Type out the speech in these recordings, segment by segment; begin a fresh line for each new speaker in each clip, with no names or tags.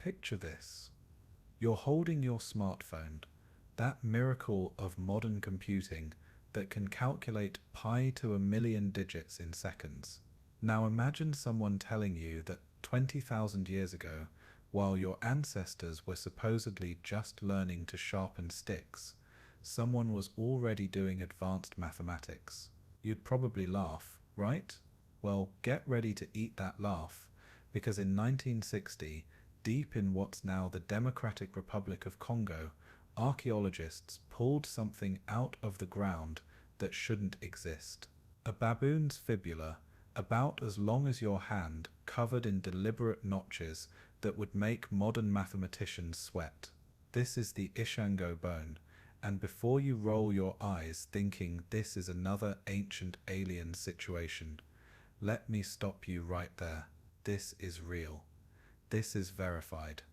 Picture this. You're holding your smartphone, that miracle of modern computing that can calculate pi to a million digits in seconds. Now imagine someone telling you that 20,000 years ago, while your ancestors were supposedly just learning to sharpen sticks, someone was already doing advanced mathematics. You'd probably laugh, right? Well, get ready to eat that laugh, because in 1960, deep in what's now the Democratic Republic of Congo, archaeologists pulled something out of the ground that shouldn't exist. A baboon's fibula, about as long as your hand, covered in deliberate notches that would make modern mathematicians sweat. This is the Ishango bone, and before you roll your eyes thinking this is another ancient alien situation, let me stop you right there. This is real. This is verified.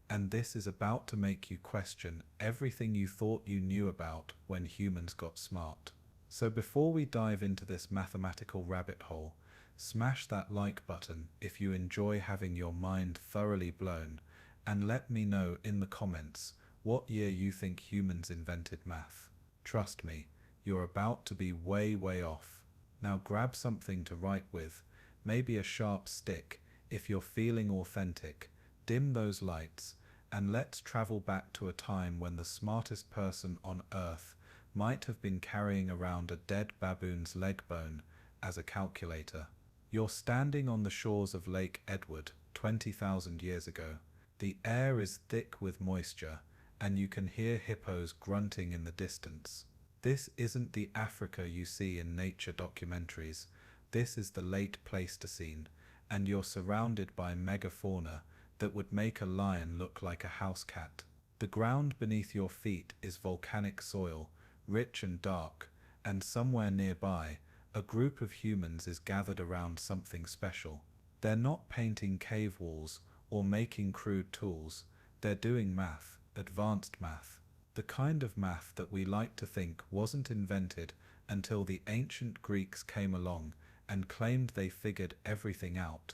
And this is about to make you question everything you thought you knew about when humans got smart. So before we dive into this mathematical rabbit hole, smash that like button if you enjoy having your mind thoroughly blown, and let me know in the comments what year you think humans invented math. Trust me, you're about to be way off. Now grab something to write with, maybe a sharp stick if you're feeling authentic, dim those lights, and let's travel back to a time when the smartest person on Earth might have been carrying around a dead baboon's leg bone as a calculator. You're standing on the shores of Lake Edward 20,000 years ago. The air is thick with moisture, and you can hear hippos grunting in the distance. This isn't the Africa you see in nature documentaries. This is the late Pleistocene, and you're surrounded by megafauna that would make a lion look like a house cat. The ground beneath your feet is volcanic soil, rich and dark, and somewhere nearby, a group of humans is gathered around something special. They're not painting cave walls or making crude tools. They're doing math, advanced math. The kind of math that we like to think wasn't invented until the ancient Greeks came along and claimed they figured everything out.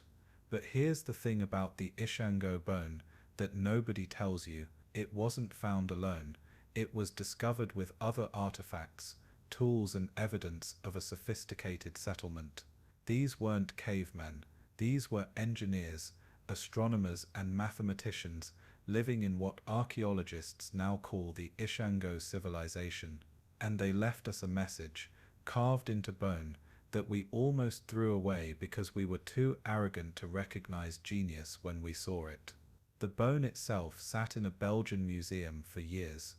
But here's the thing about the Ishango bone that nobody tells you. It wasn't found alone. It was discovered with other artifacts, tools and evidence of a sophisticated settlement. These weren't cavemen. These were engineers, astronomers and mathematicians living in what archaeologists now call the Ishango civilization. And they left us a message, carved into bone, that we almost threw away because we were too arrogant to recognize genius when we saw it. The bone itself sat in a Belgian museum for years.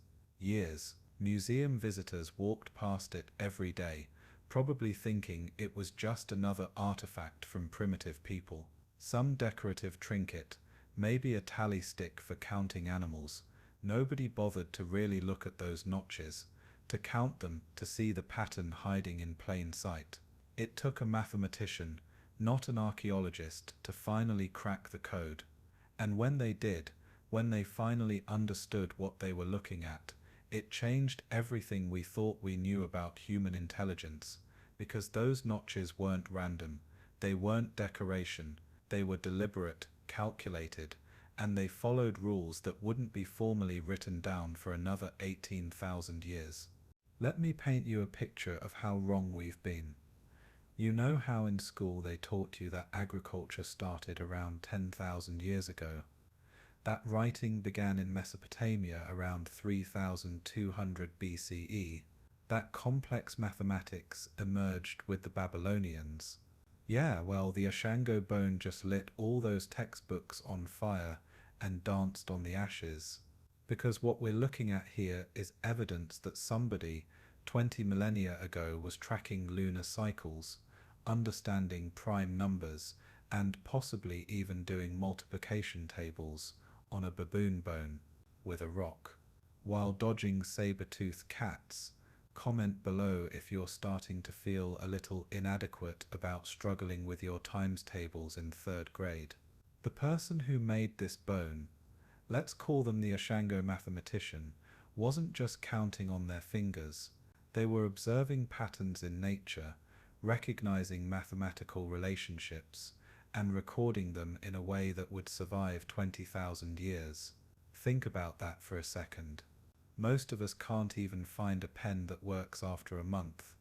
Museum visitors walked past it every day, probably thinking it was just another artifact from primitive people. Some decorative trinket, maybe a tally stick for counting animals. Nobody bothered to really look at those notches, to count them, to see the pattern hiding in plain sight. It took a mathematician, not an archaeologist, to finally crack the code. And when they did, when they finally understood what they were looking at, it changed everything we thought we knew about human intelligence, because those notches weren't random, they weren't decoration, they were deliberate, calculated, and they followed rules that wouldn't be formally written down for another 18,000 years. Let me paint you a picture of how wrong we've been. You know how in school they taught you that agriculture started around 10,000 years ago? That writing began in Mesopotamia around 3200 BCE. That complex mathematics emerged with the Babylonians. Yeah, well, the Ishango bone just lit all those textbooks on fire and danced on the ashes. Because what we're looking at here is evidence that somebody 20 millennia ago was tracking lunar cycles, understanding prime numbers, and possibly even doing multiplication tables on a baboon bone with a rock, while dodging saber-toothed cats. Comment below if you're starting to feel a little inadequate about struggling with your times tables in 3rd grade. The person who made this bone, let's call them the Ishango mathematician, wasn't just counting on their fingers. They were observing patterns in nature, recognizing mathematical relationships, and recording them in a way that would survive 20,000 years. Think about that for a second. Most of us can't even find a pen that works after a month,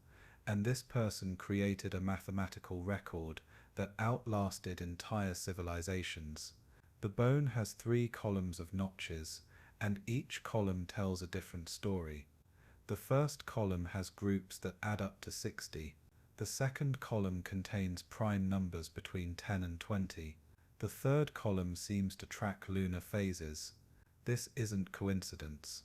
and this person created a mathematical record that outlasted entire civilizations. The bone has 3 columns of notches, and each column tells a different story. The first column has groups that add up to 60. The second column contains prime numbers between 10 and 20. The third column seems to track lunar phases. This isn't coincidence.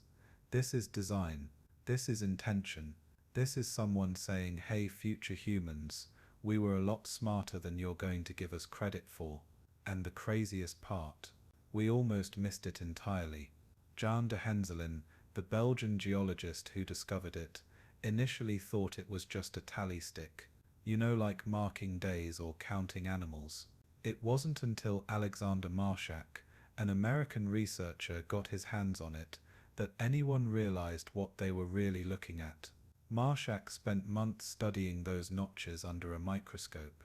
This is design. This is intention. This is someone saying, hey future humans, we were a lot smarter than you're going to give us credit for. And the craziest part, we almost missed it entirely. Jan de Henselen, the Belgian geologist who discovered it, initially thought it was just a tally stick, like marking days or counting animals. It wasn't until Alexander Marshak, an American researcher, got his hands on it that anyone realized what they were really looking at. Marshak spent months studying those notches under a microscope,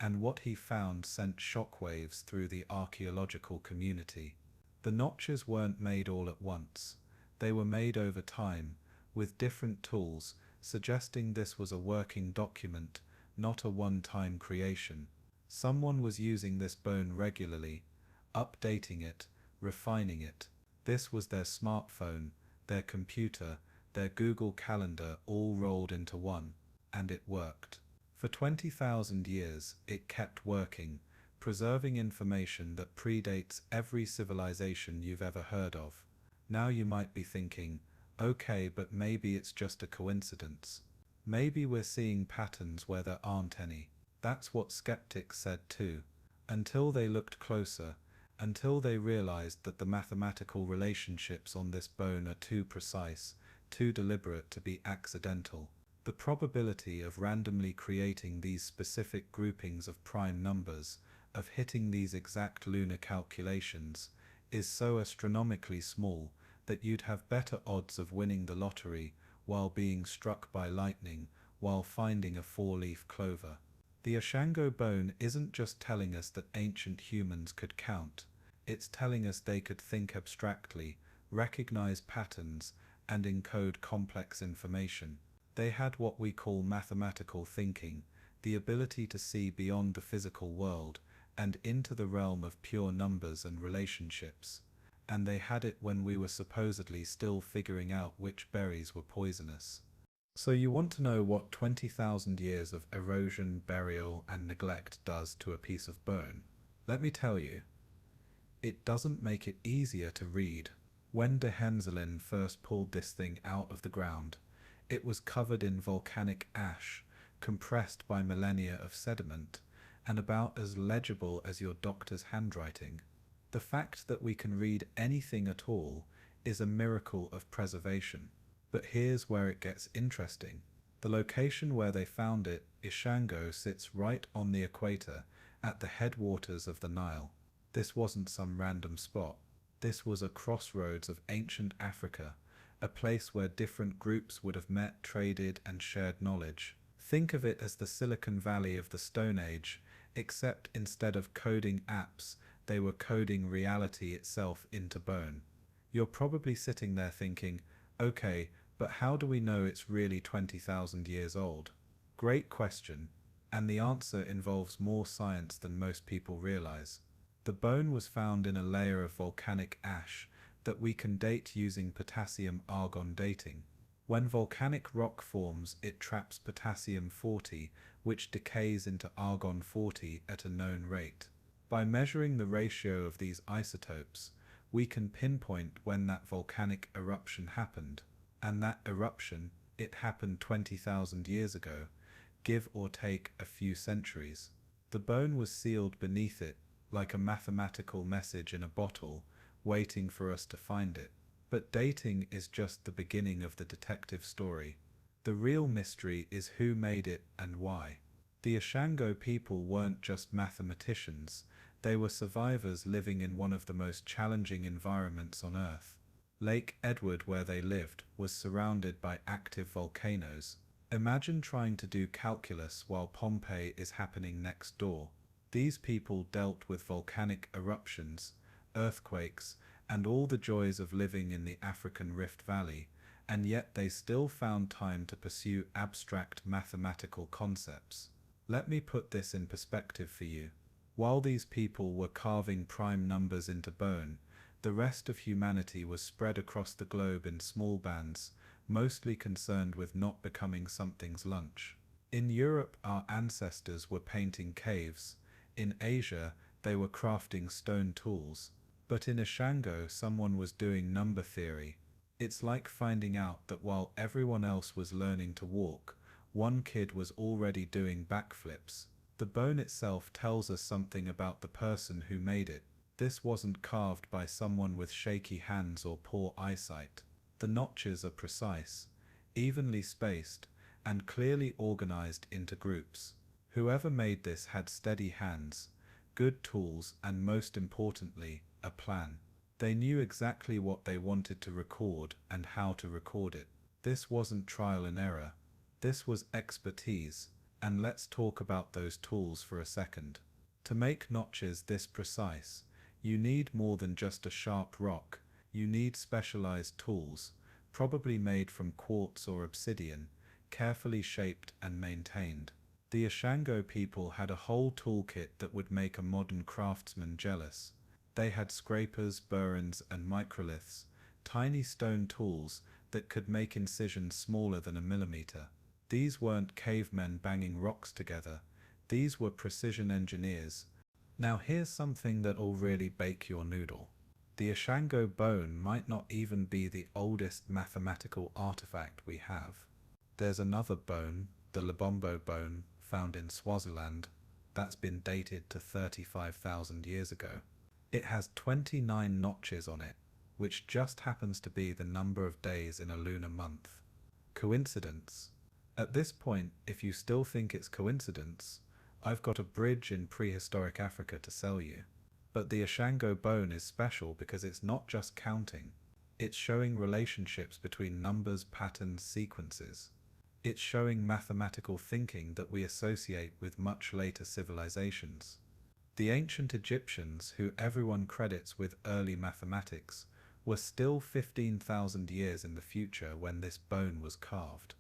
and what he found sent shockwaves through the archaeological community. The notches weren't made all at once. They were made over time, with different tools, suggesting this was a working document, not a one-time creation. Someone was using this bone regularly, updating it, refining it. This was their smartphone, their computer, their Google Calendar all rolled into one, and it worked. For 20,000 years, it kept working, preserving information that predates every civilization you've ever heard of. Now you might be thinking, okay, but maybe it's just a coincidence. Maybe we're seeing patterns where there aren't any. That's what skeptics said too. Until they looked closer, until they realized that the mathematical relationships on this bone are too precise, too deliberate to be accidental. The probability of randomly creating these specific groupings of prime numbers, of hitting these exact lunar calculations, is so astronomically small that you'd have better odds of winning the lottery while being struck by lightning while finding a 4-leaf clover. The Ishango bone isn't just telling us that ancient humans could count, it's telling us they could think abstractly, recognize patterns, and encode complex information. They had what we call mathematical thinking, the ability to see beyond the physical world and into the realm of pure numbers and relationships. And they had it when we were supposedly still figuring out which berries were poisonous. So you want to know what 20,000 years of erosion, burial, and neglect does to a piece of bone? Let me tell you, it doesn't make it easier to read. When de Henselen first pulled this thing out of the ground, it was covered in volcanic ash, compressed by millennia of sediment, and about as legible as your doctor's handwriting. The fact that we can read anything at all is a miracle of preservation. But here's where it gets interesting. The location where they found it, Ishango, sits right on the equator, at the headwaters of the Nile. This wasn't some random spot. This was a crossroads of ancient Africa, a place where different groups would have met, traded, and shared knowledge. Think of it as the Silicon Valley of the Stone Age, except instead of coding apps, they were coding reality itself into bone. You're probably sitting there thinking, okay, but how do we know it's really 20,000 years old? Great question, and the answer involves more science than most people realize. The bone was found in a layer of volcanic ash that we can date using potassium-argon dating. When volcanic rock forms, it traps potassium-40, which decays into argon-40 at a known rate. By measuring the ratio of these isotopes, we can pinpoint when that volcanic eruption happened. And that eruption, it happened 20,000 years ago, give or take a few centuries. The bone was sealed beneath it, like a mathematical message in a bottle, waiting for us to find it. But dating is just the beginning of the detective story. The real mystery is who made it and why. The Ishango people weren't just mathematicians, they were survivors living in one of the most challenging environments on Earth. Lake Edward, where they lived, was surrounded by active volcanoes. Imagine trying to do calculus while Pompeii is happening next door. These people dealt with volcanic eruptions, earthquakes, and all the joys of living in the African Rift Valley, and yet they still found time to pursue abstract mathematical concepts. Let me put this in perspective for you. While these people were carving prime numbers into bone, the rest of humanity was spread across the globe in small bands, mostly concerned with not becoming something's lunch. In Europe, our ancestors were painting caves. In Asia, they were crafting stone tools. But in Ishango, someone was doing number theory. It's like finding out that while everyone else was learning to walk, one kid was already doing backflips. The bone itself tells us something about the person who made it. This wasn't carved by someone with shaky hands or poor eyesight. The notches are precise, evenly spaced, and clearly organized into groups. Whoever made this had steady hands, good tools, and most importantly, a plan. They knew exactly what they wanted to record and how to record it. This wasn't trial and error. This was expertise. And let's talk about those tools for a second. To make notches this precise, you need more than just a sharp rock. You need specialized tools, probably made from quartz or obsidian, carefully shaped and maintained. The Ishango people had a whole toolkit that would make a modern craftsman jealous. They had scrapers, burins, and microliths, tiny stone tools that could make incisions smaller than a millimeter. These weren't cavemen banging rocks together. These were precision engineers. Now here's something that'll really bake your noodle. The Ishango bone might not even be the oldest mathematical artifact we have. There's another bone, the Lubombo bone, found in Swaziland, that's been dated to 35,000 years ago. It has 29 notches on it, which just happens to be the number of days in a lunar month. Coincidence? At this point, if you still think it's coincidence, I've got a bridge in prehistoric Africa to sell you. But the Ishango bone is special because it's not just counting. It's showing relationships between numbers, patterns, sequences. It's showing mathematical thinking that we associate with much later civilizations. The ancient Egyptians, who everyone credits with early mathematics, were still 15,000 years in the future when this bone was carved.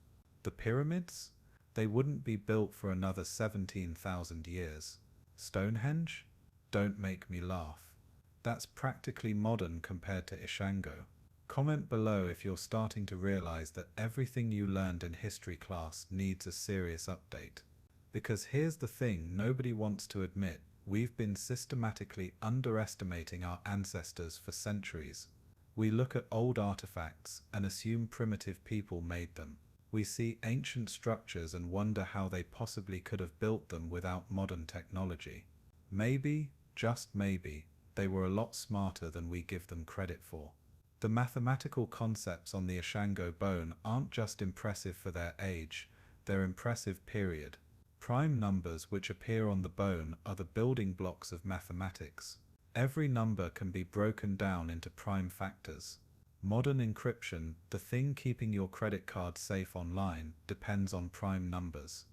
The pyramids? They wouldn't be built for another 17,000 years. Stonehenge? Don't make me laugh. That's practically modern compared to Ishango. Comment below if you're starting to realize that everything you learned in history class needs a serious update. Because here's the thing nobody wants to admit, we've been systematically underestimating our ancestors for centuries. We look at old artifacts and assume primitive people made them. We see ancient structures and wonder how they possibly could have built them without modern technology. Maybe, just maybe, they were a lot smarter than we give them credit for. The mathematical concepts on the Ishango bone aren't just impressive for their age, they're impressive period. Prime numbers which appear on the bone are the building blocks of mathematics. Every number can be broken down into prime factors. Modern encryption, the thing keeping your credit card safe online, depends on prime numbers.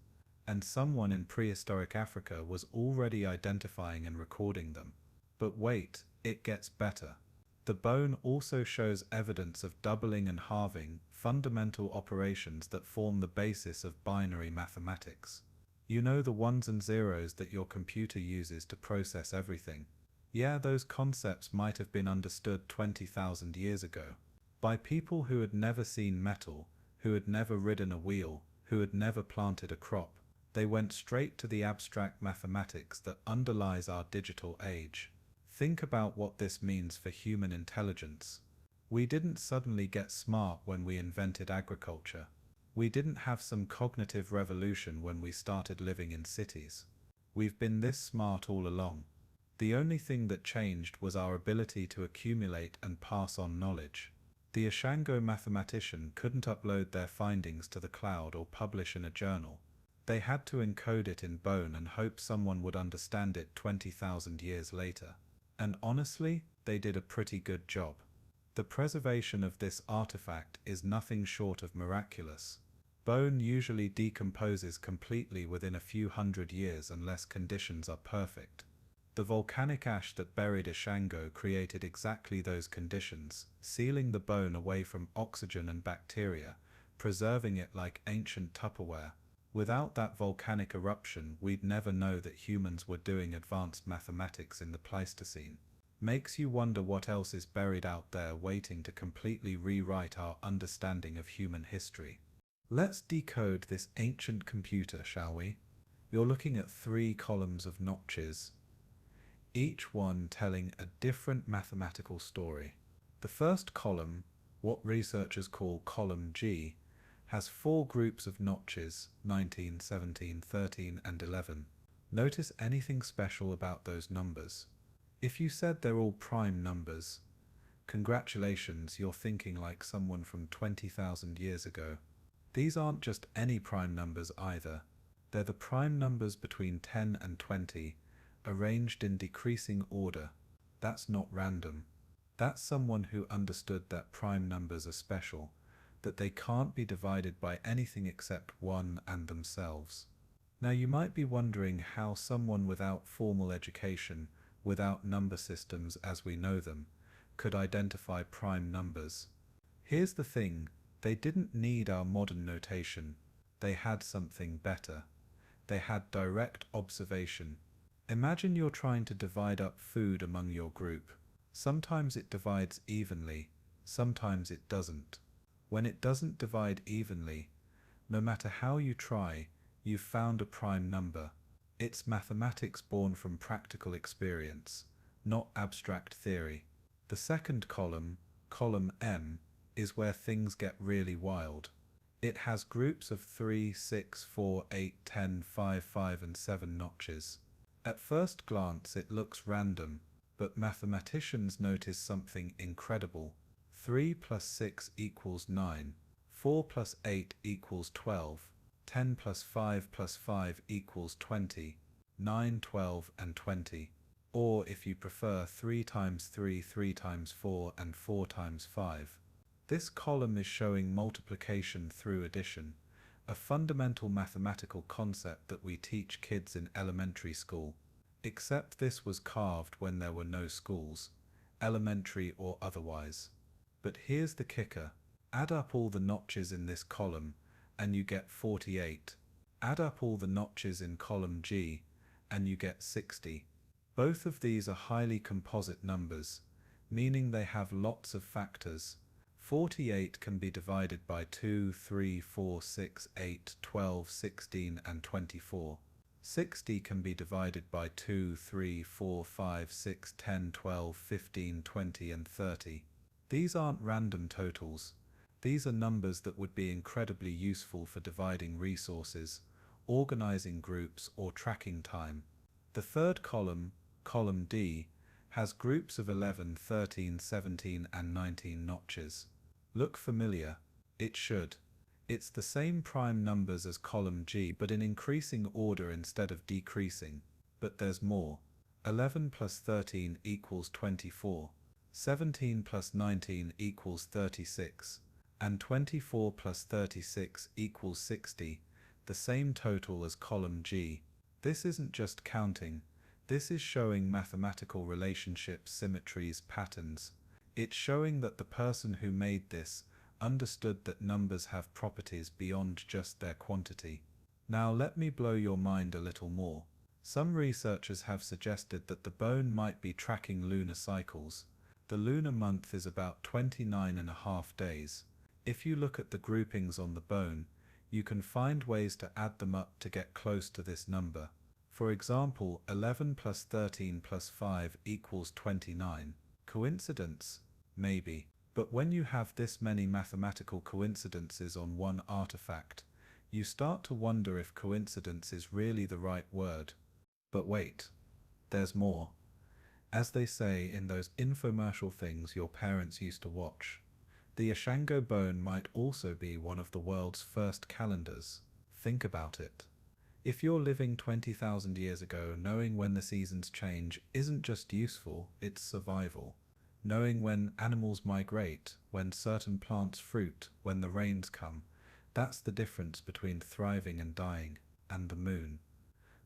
And someone in prehistoric Africa was already identifying and recording them. But wait, it gets better. The bone also shows evidence of doubling and halving, fundamental operations that form the basis of binary mathematics. You know, the ones and zeros that your computer uses to process everything. Yeah, those concepts might have been understood 20,000 years ago, by people who had never seen metal, who had never ridden a wheel, who had never planted a crop. They went straight to the abstract mathematics that underlies our digital age. Think about what this means for human intelligence. We didn't suddenly get smart when we invented agriculture. We didn't have some cognitive revolution when we started living in cities. We've been this smart all along. The only thing that changed was our ability to accumulate and pass on knowledge. The Ishango mathematician couldn't upload their findings to the cloud or publish in a journal. They had to encode it in bone and hope someone would understand it 20,000 years later. And honestly, they did a pretty good job. The preservation of this artifact is nothing short of miraculous. Bone usually decomposes completely within a few hundred years unless conditions are perfect. The volcanic ash that buried Ishango created exactly those conditions, sealing the bone away from oxygen and bacteria, preserving it like ancient Tupperware. Without that volcanic eruption, we'd never know that humans were doing advanced mathematics in the Pleistocene. Makes you wonder what else is buried out there waiting to completely rewrite our understanding of human history. Let's decode this ancient computer, shall we? You're looking at 3 columns of notches, each one telling a different mathematical story. The first column, what researchers call column G, has 4 groups of notches, 19, 17, 13, and 11. Notice anything special about those numbers? If you said they're all prime numbers, congratulations, you're thinking like someone from 20,000 years ago. These aren't just any prime numbers either. They're the prime numbers between 10 and 20, arranged in decreasing order. That's not random. That's someone who understood that prime numbers are special, that they can't be divided by anything except 1 and themselves. Now you might be wondering how someone without formal education, without number systems as we know them, could identify prime numbers. Here's the thing, they didn't need our modern notation. They had something better. They had direct observation. Imagine you're trying to divide up food among your group. Sometimes it divides evenly, sometimes it doesn't. When it doesn't divide evenly, no matter how you try, you've found a prime number. It's mathematics born from practical experience, not abstract theory. The second column, column M, is where things get really wild. It has groups of 3, 6, 4, 8, 10, 5, 5, and 7 notches. At first glance it looks random, but mathematicians notice something incredible. 3 plus 6 equals 9, 4 plus 8 equals 12, 10 plus 5 plus 5 equals 20, 9, 12, and 20. Or if you prefer 3 times 3, 3 times 4, and 4 times 5. This column is showing multiplication through addition, a fundamental mathematical concept that we teach kids in elementary school. Except this was carved when there were no schools, elementary or otherwise. But here's the kicker. Add up all the notches in this column, and you get 48. Add up all the notches in column G, and you get 60. Both of these are highly composite numbers, meaning they have lots of factors. 48 can be divided by 2, 3, 4, 6, 8, 12, 16, and 24. 60 can be divided by 2, 3, 4, 5, 6, 10, 12, 15, 20, and 30. These aren't random totals. These are numbers that would be incredibly useful for dividing resources, organizing groups, or tracking time. The third column, column D, has groups of 11, 13, 17, and 19 notches. Look familiar? It should. It's the same prime numbers as column G, but in increasing order instead of decreasing. But there's more. 11 plus 13 equals 24. 17 plus 19 equals 36. And 24 plus 36 equals 60, the same total as column G. This isn't just counting. This is showing mathematical relationships, symmetries, patterns. It's showing that the person who made this understood that numbers have properties beyond just their quantity. Now let me blow your mind a little more. Some researchers have suggested that the bone might be tracking lunar cycles. The lunar month is about 29.5 days. If you look at the groupings on the bone, you can find ways to add them up to get close to this number. For example, 11 plus 13 plus 5 equals 29. Coincidence? Maybe. But when you have this many mathematical coincidences on one artifact, you start to wonder if coincidence is really the right word. But wait, there's more. As they say in those infomercial things your parents used to watch, the Ishango Bone might also be one of the world's first calendars. Think about it. If you're living 20,000 years ago, knowing when the seasons change isn't just useful, it's survival. Knowing when animals migrate, when certain plants fruit, when the rains come, That's the difference between thriving and dying, and the moon.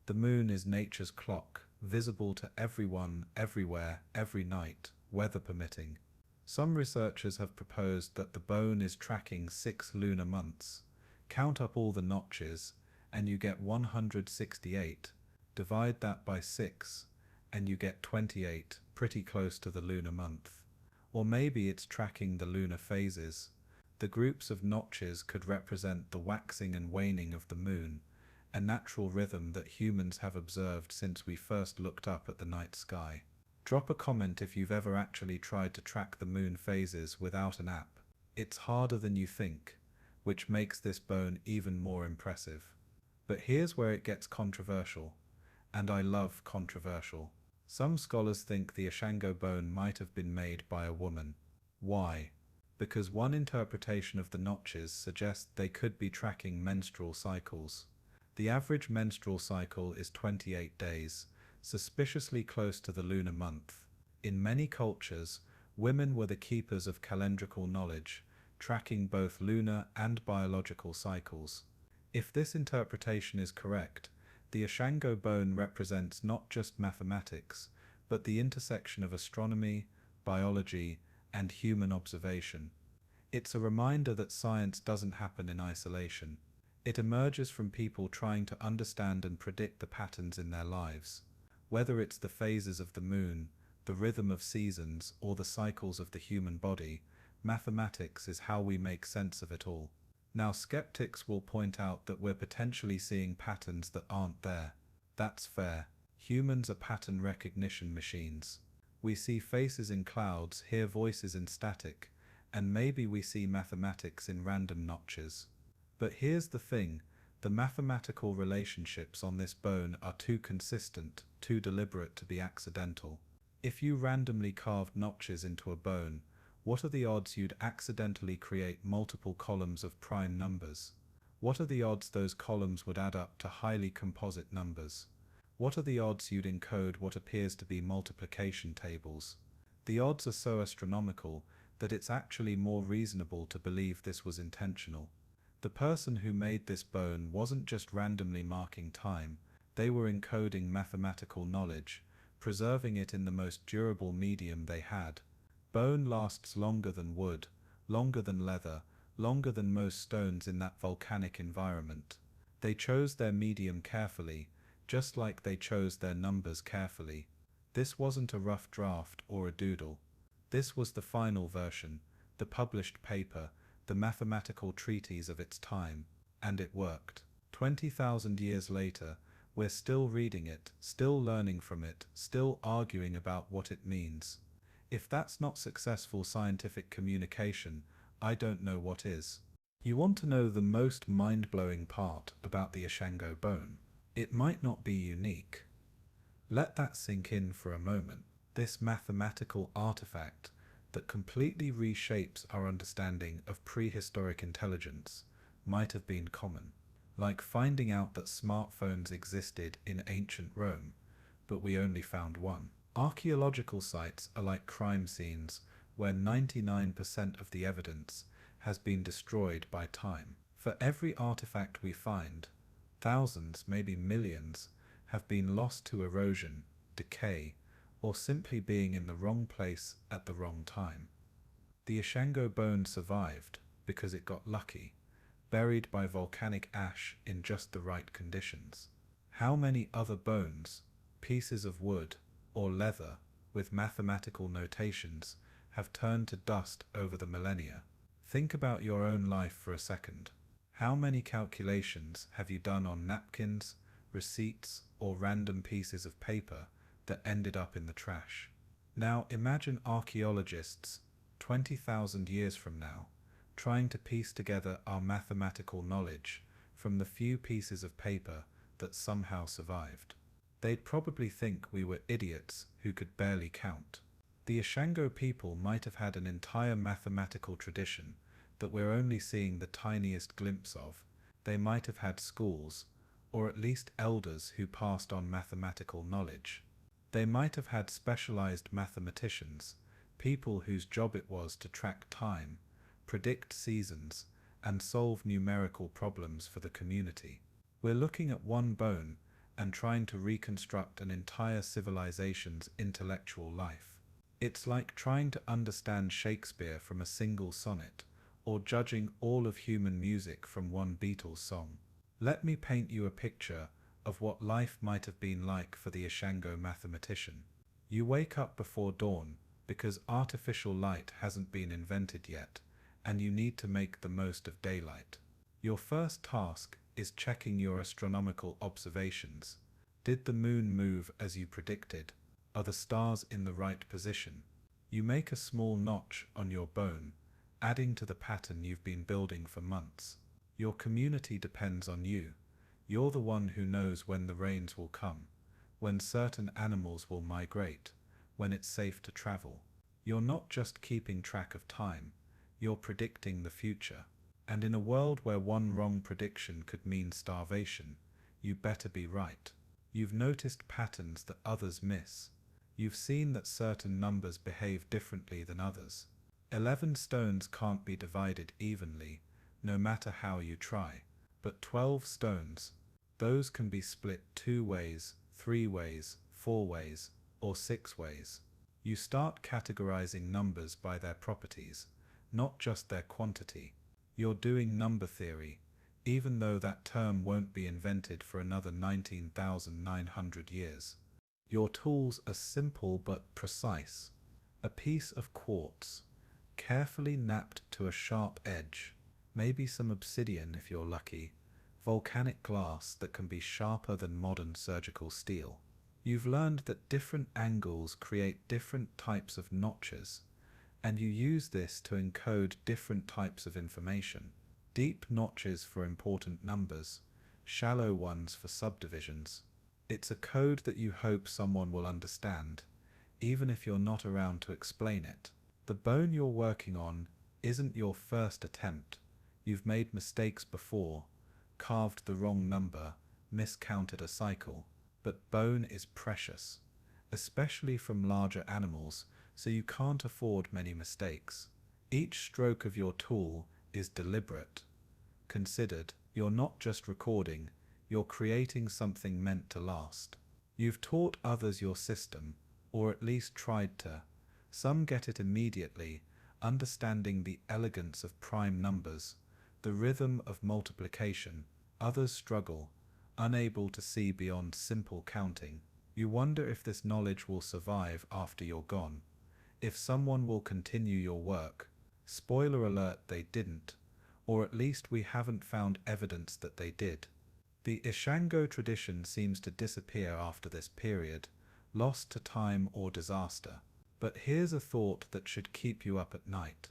The moon is nature's clock, visible to everyone, everywhere, every night, weather permitting. Some researchers have proposed that the bone is tracking 6 lunar months. Count up all the notches, and you get 168. Divide that by 6, and you get 28, pretty close to the lunar month. Or maybe it's tracking the lunar phases. The groups of notches could represent the waxing and waning of the moon, a natural rhythm that humans have observed since we first looked up at the night sky. Drop a comment if you've ever actually tried to track the moon phases without an app. It's harder than you think, which makes this bone even more impressive. But here's where it gets controversial, and I love controversial. Some scholars think the Ishango bone might have been made by a woman. Why? Because one interpretation of the notches suggests they could be tracking menstrual cycles. The average menstrual cycle is 28 days, suspiciously close to the lunar month. In many cultures, women were the keepers of calendrical knowledge, tracking both lunar and biological cycles. If this interpretation is correct, the Ishango bone represents not just mathematics, but the intersection of astronomy, biology, and human observation. It's a reminder that science doesn't happen in isolation. It emerges from people trying to understand and predict the patterns in their lives. Whether it's the phases of the moon, the rhythm of seasons, or the cycles of the human body, mathematics is how we make sense of it all. Now, skeptics will point out that we're potentially seeing patterns that aren't there. That's fair. Humans are pattern recognition machines. We see faces in clouds, hear voices in static, and maybe we see mathematics in random notches. But here's the thing, the mathematical relationships on this bone are too consistent, too deliberate to be accidental. If you randomly carved notches into a bone, what are the odds you'd accidentally create multiple columns of prime numbers? What are the odds those columns would add up to highly composite numbers? What are the odds you'd encode what appears to be multiplication tables? The odds are so astronomical that it's actually more reasonable to believe this was intentional. The person who made this bone wasn't just randomly marking time, they were encoding mathematical knowledge, preserving it in the most durable medium they had. Bone lasts longer than wood, longer than leather, longer than most stones in that volcanic environment. They chose their medium carefully, just like they chose their numbers carefully. This wasn't a rough draft or a doodle. This was the final version, the published paper, the mathematical treatise of its time, and it worked. 20,000 years later, we're still reading it, still learning from it, still arguing about what it means. If that's not successful scientific communication, I don't know what is. You want to know the most mind-blowing part about the Ishango bone? It might not be unique. Let that sink in for a moment. This mathematical artifact that completely reshapes our understanding of prehistoric intelligence might have been common, like finding out that smartphones existed in ancient Rome, but we only found one. Archaeological sites are like crime scenes where 99% of the evidence has been destroyed by time. For every artifact we find, thousands, maybe millions, have been lost to erosion, decay, or simply being in the wrong place at the wrong time. The Ishango bone survived because it got lucky, buried by volcanic ash in just the right conditions. How many other bones, pieces of wood, or leather with mathematical notations have turned to dust over the millennia? Think about your own life for a second. How many calculations have you done on napkins, receipts, or random pieces of paper that ended up in the trash? Now imagine archaeologists 20,000 years from now trying to piece together our mathematical knowledge from the few pieces of paper that somehow survived. They'd probably think we were idiots who could barely count. The Ishango people might have had an entire mathematical tradition that we're only seeing the tiniest glimpse of. They might have had schools, or at least elders who passed on mathematical knowledge. They might have had specialized mathematicians, people whose job it was to track time, predict seasons, and solve numerical problems for the community. We're looking at one bone and trying to reconstruct an entire civilization's intellectual life. It's like trying to understand Shakespeare from a single sonnet, or judging all of human music from one Beatles song. Let me paint you a picture of what life might have been like for the Ishango mathematician. You wake up before dawn because artificial light hasn't been invented yet, and you need to make the most of daylight. Your first task is checking your astronomical observations. Did the moon move as you predicted? Are the stars in the right position? You make a small notch on your bone, adding to the pattern you've been building for months. Your community depends on you. You're the one who knows when the rains will come, when certain animals will migrate, when it's safe to travel. You're not just keeping track of time, you're predicting the future. And in a world where one wrong prediction could mean starvation, you better be right. You've noticed patterns that others miss. You've seen that certain numbers behave differently than others. 11 stones can't be divided evenly, no matter how you try. But 12 stones, those can be split 2 ways, 3 ways, 4 ways, or 6 ways. You start categorizing numbers by their properties, not just their quantity. You're doing number theory, even though that term won't be invented for another 19,900 years. Your tools are simple but precise. A piece of quartz, carefully napped to a sharp edge, maybe some obsidian if you're lucky, volcanic glass that can be sharper than modern surgical steel. You've learned that different angles create different types of notches, and you use this to encode different types of information. Deep notches for important numbers, shallow ones for subdivisions. It's a code that you hope someone will understand, even if you're not around to explain it. The bone you're working on isn't your first attempt. You've made mistakes before, carved the wrong number, miscounted a cycle. But bone is precious, especially from larger animals, so you can't afford many mistakes. Each stroke of your tool is deliberate, considered. You're not just recording, you're creating something meant to last. You've taught others your system, or at least tried to. Some get it immediately, understanding the elegance of prime numbers, the rhythm of multiplication. Others struggle, unable to see beyond simple counting. You wonder if this knowledge will survive after you're gone, if someone will continue your work. Spoiler alert, they didn't, or at least we haven't found evidence that they did. The Ishango tradition seems to disappear after this period, lost to time or disaster. But here's a thought that should keep you up at night.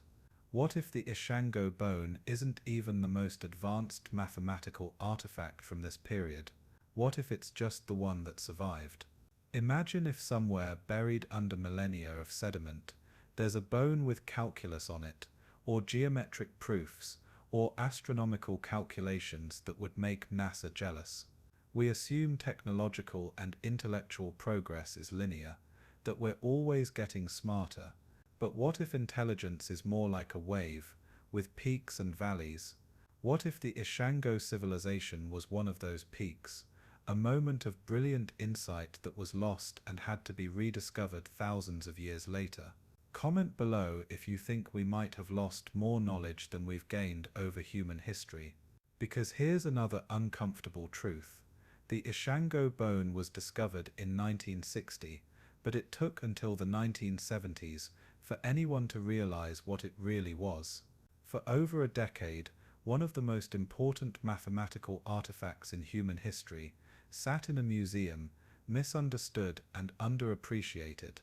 What if the Ishango bone isn't even the most advanced mathematical artifact from this period? What if it's just the one that survived? Imagine if somewhere buried under millennia of sediment, there's a bone with calculus on it, or geometric proofs, or astronomical calculations that would make NASA jealous. We assume technological and intellectual progress is linear, that we're always getting smarter. But what if intelligence is more like a wave, with peaks and valleys? What if the Ishango civilization was one of those peaks, a moment of brilliant insight that was lost and had to be rediscovered thousands of years later? Comment below if you think we might have lost more knowledge than we've gained over human history. Because here's another uncomfortable truth. The Ishango bone was discovered in 1960, but it took until the 1970s for anyone to realize what it really was. For over a decade, one of the most important mathematical artifacts in human history sat in a museum, misunderstood and underappreciated.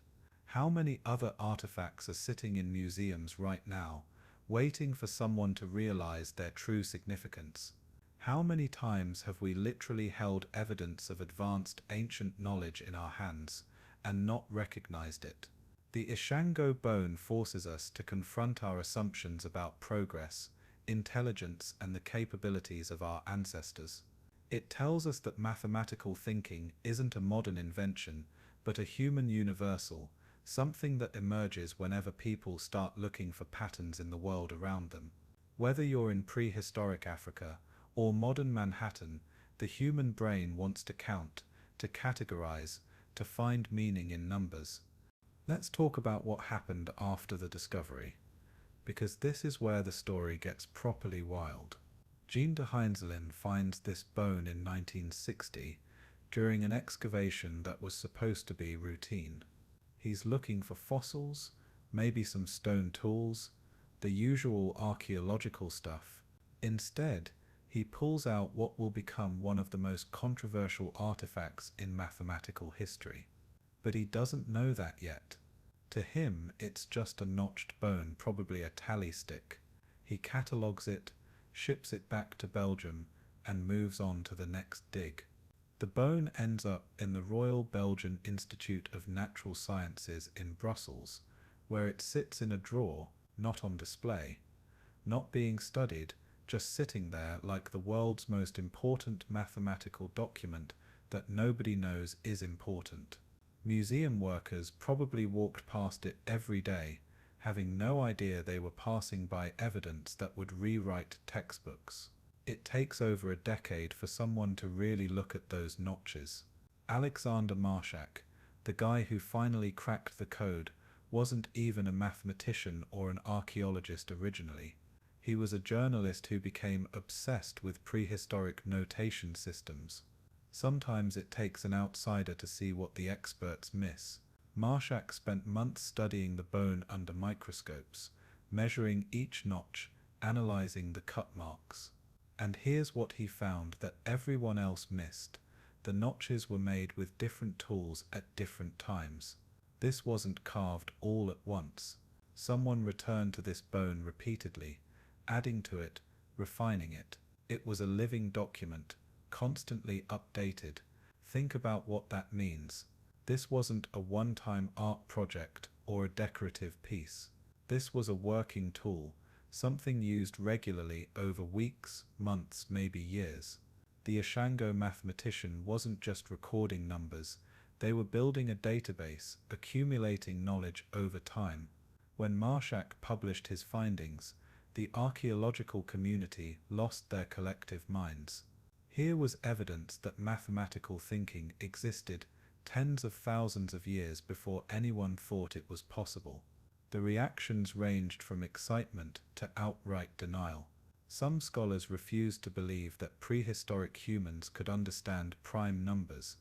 How many other artifacts are sitting in museums right now, waiting for someone to realize their true significance? How many times have we literally held evidence of advanced ancient knowledge in our hands and not recognized it? The Ishango bone forces us to confront our assumptions about progress, intelligence, and the capabilities of our ancestors. It tells us that mathematical thinking isn't a modern invention, but a human universal, something that emerges whenever people start looking for patterns in the world around them. Whether you're in prehistoric Africa or modern Manhattan, the human brain wants to count, to categorize, to find meaning in numbers. Let's talk about what happened after the discovery, because this is where the story gets properly wild. Jean de Heinzelin finds this bone in 1960 during an excavation that was supposed to be routine. He's looking for fossils, maybe some stone tools, the usual archaeological stuff. Instead, he pulls out what will become one of the most controversial artifacts in mathematical history. But he doesn't know that yet. To him, it's just a notched bone, probably a tally stick. He catalogues it, ships it back to Belgium, and moves on to the next dig. The bone ends up in the Royal Belgian Institute of Natural Sciences in Brussels, where it sits in a drawer, not on display, not being studied, just sitting there like the world's most important mathematical document that nobody knows is important. Museum workers probably walked past it every day, having no idea they were passing by evidence that would rewrite textbooks. It takes over a decade for someone to really look at those notches. Alexander Marshak, the guy who finally cracked the code, wasn't even a mathematician or an archaeologist originally. He was a journalist who became obsessed with prehistoric notation systems. Sometimes it takes an outsider to see what the experts miss. Marshak spent months studying the bone under microscopes, measuring each notch, analyzing the cut marks. And here's what he found that everyone else missed. The notches were made with different tools at different times. This wasn't carved all at once. Someone returned to this bone repeatedly, adding to it, refining it. It was a living document, constantly updated. Think about what that means. This wasn't a one-time art project or a decorative piece. This was a working tool, something used regularly over weeks, months, maybe years. The Ishango mathematician wasn't just recording numbers, they were building a database, accumulating knowledge over time. When Marshak published his findings, the archaeological community lost their collective minds. Here was evidence that mathematical thinking existed tens of thousands of years before anyone thought it was possible. The reactions ranged from excitement to outright denial. Some scholars refused to believe that prehistoric humans could understand prime numbers.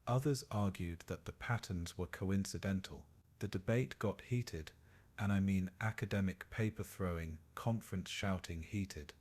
Others argued that the patterns were coincidental. The debate got heated, and I mean academic paper throwing, conference shouting heated.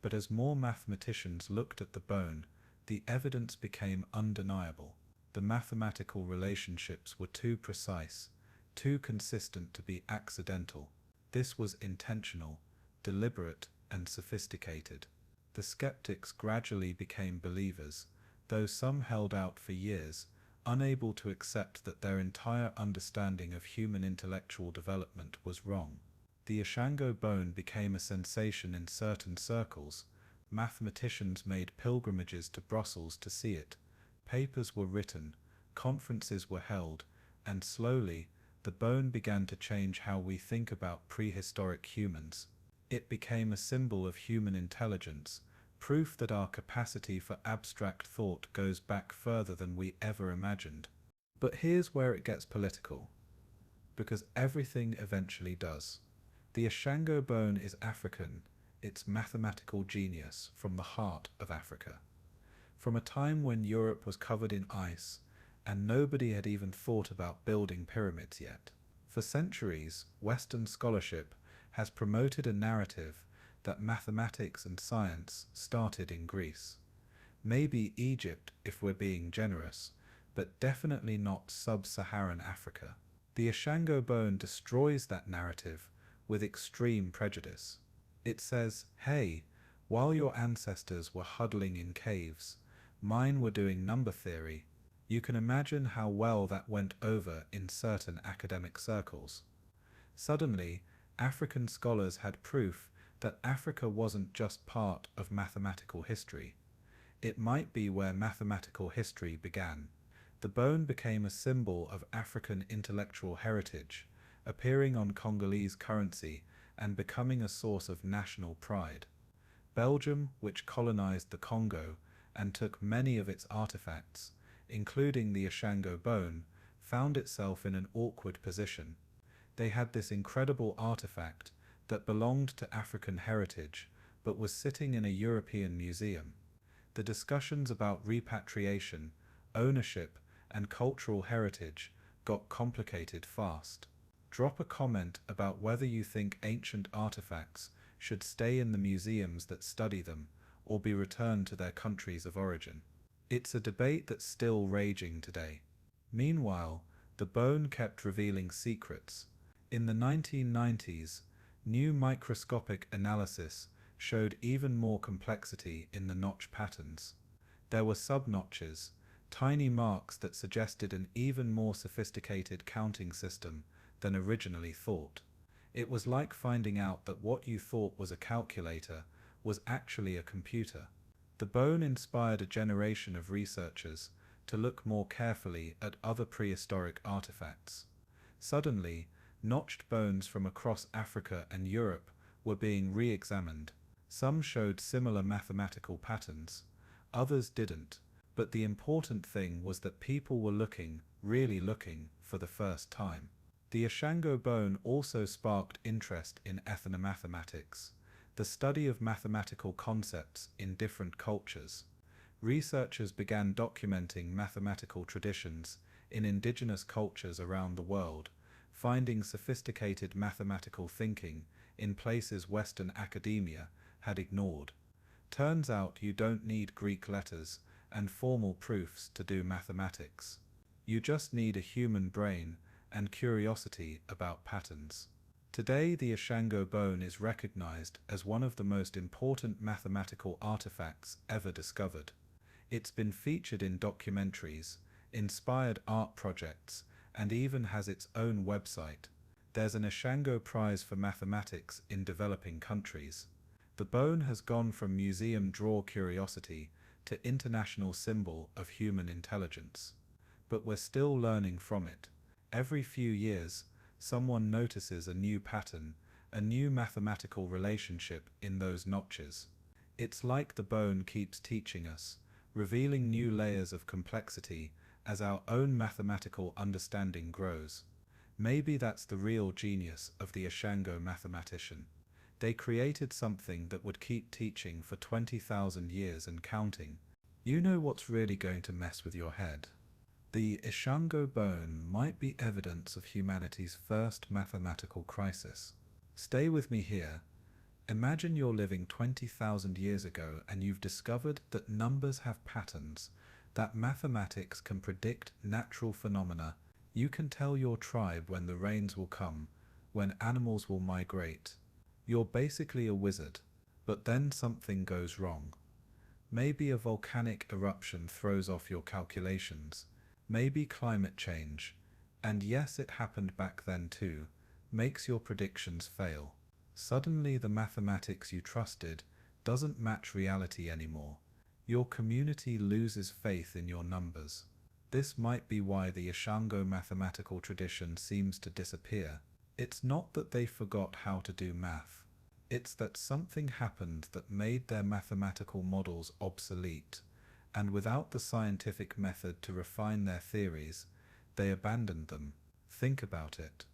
But as more mathematicians looked at the bone, the evidence became undeniable. The mathematical relationships were too precise, too consistent to be accidental. This was intentional, deliberate, and sophisticated. The skeptics gradually became believers, though some held out for years, unable to accept that their entire understanding of human intellectual development was wrong. The Ishango bone became a sensation in certain circles. Mathematicians made pilgrimages to Brussels to see it. Papers were written, conferences were held, and slowly, the bone began to change how we think about prehistoric humans. It became a symbol of human intelligence, proof that our capacity for abstract thought goes back further than we ever imagined. But here's where it gets political, because everything eventually does. The Ishango bone is African, it's mathematical genius from the heart of Africa. From a time when Europe was covered in ice, and nobody had even thought about building pyramids yet. For centuries, Western scholarship has promoted a narrative that mathematics and science started in Greece. Maybe Egypt, if we're being generous, but definitely not sub-Saharan Africa. The Ishango bone destroys that narrative with extreme prejudice. It says, hey, while your ancestors were huddling in caves, mine were doing number theory. You can imagine how well that went over in certain academic circles. Suddenly, African scholars had proof that Africa wasn't just part of mathematical history. It might be where mathematical history began. The bone became a symbol of African intellectual heritage, appearing on Congolese currency and becoming a source of national pride. Belgium, which colonized the Congo and took many of its artifacts, including the Ishango Bone, found itself in an awkward position. They had this incredible artifact that belonged to African heritage, but was sitting in a European museum. The discussions about repatriation, ownership, and cultural heritage got complicated fast. Drop a comment about whether you think ancient artifacts should stay in the museums that study them or be returned to their countries of origin. It's a debate that's still raging today. Meanwhile, the bone kept revealing secrets. In the 1990s, new microscopic analysis showed even more complexity in the notch patterns. There were sub-notches, tiny marks that suggested an even more sophisticated counting system than originally thought. It was like finding out that what you thought was a calculator was actually a computer. The bone inspired a generation of researchers to look more carefully at other prehistoric artifacts. Suddenly, notched bones from across Africa and Europe were being re-examined. Some showed similar mathematical patterns, others didn't, but the important thing was that people were looking, really looking, for the first time. The Ishango bone also sparked interest in ethnomathematics, the study of mathematical concepts in different cultures. Researchers began documenting mathematical traditions in indigenous cultures around the world, finding sophisticated mathematical thinking in places Western academia had ignored. Turns out you don't need Greek letters and formal proofs to do mathematics. You just need a human brain and curiosity about patterns. Today, the Ishango bone is recognized as one of the most important mathematical artifacts ever discovered. It's been featured in documentaries, inspired art projects, and even has its own website. There's an Ishango Prize for Mathematics in developing countries. The bone has gone from museum draw curiosity to international symbol of human intelligence. But we're still learning from it. Every few years, someone notices a new pattern, a new mathematical relationship in those notches. It's like the bone keeps teaching us, revealing new layers of complexity as our own mathematical understanding grows. Maybe that's the real genius of the Ishango mathematician. They created something that would keep teaching for 20,000 years and counting. You know what's really going to mess with your head? The Ishango bone might be evidence of humanity's first mathematical crisis. Stay with me here. Imagine you're living 20,000 years ago and you've discovered that numbers have patterns, that mathematics can predict natural phenomena. You can tell your tribe when the rains will come, when animals will migrate. You're basically a wizard, but then something goes wrong. Maybe a volcanic eruption throws off your calculations. Maybe climate change, and yes, it happened back then too, makes your predictions fail. Suddenly the mathematics you trusted doesn't match reality anymore. Your community loses faith in your numbers. This might be why the Ishango mathematical tradition seems to disappear. It's not that they forgot how to do math. It's that something happened that made their mathematical models obsolete, and without the scientific method to refine their theories, they abandoned them. Think about it.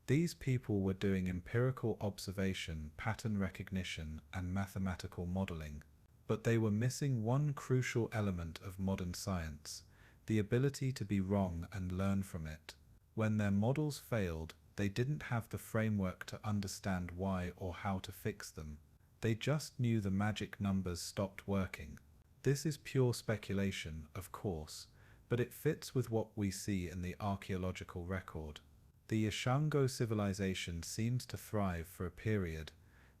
These people were doing empirical observation, pattern recognition, and mathematical modeling, but they were missing one crucial element of modern science, the ability to be wrong and learn from it. When their models failed, they didn't have the framework to understand why or how to fix them. They just knew the magic numbers stopped working. This is pure speculation, of course, but it fits with what we see in the archaeological record. The Ishango civilization seems to thrive for a period,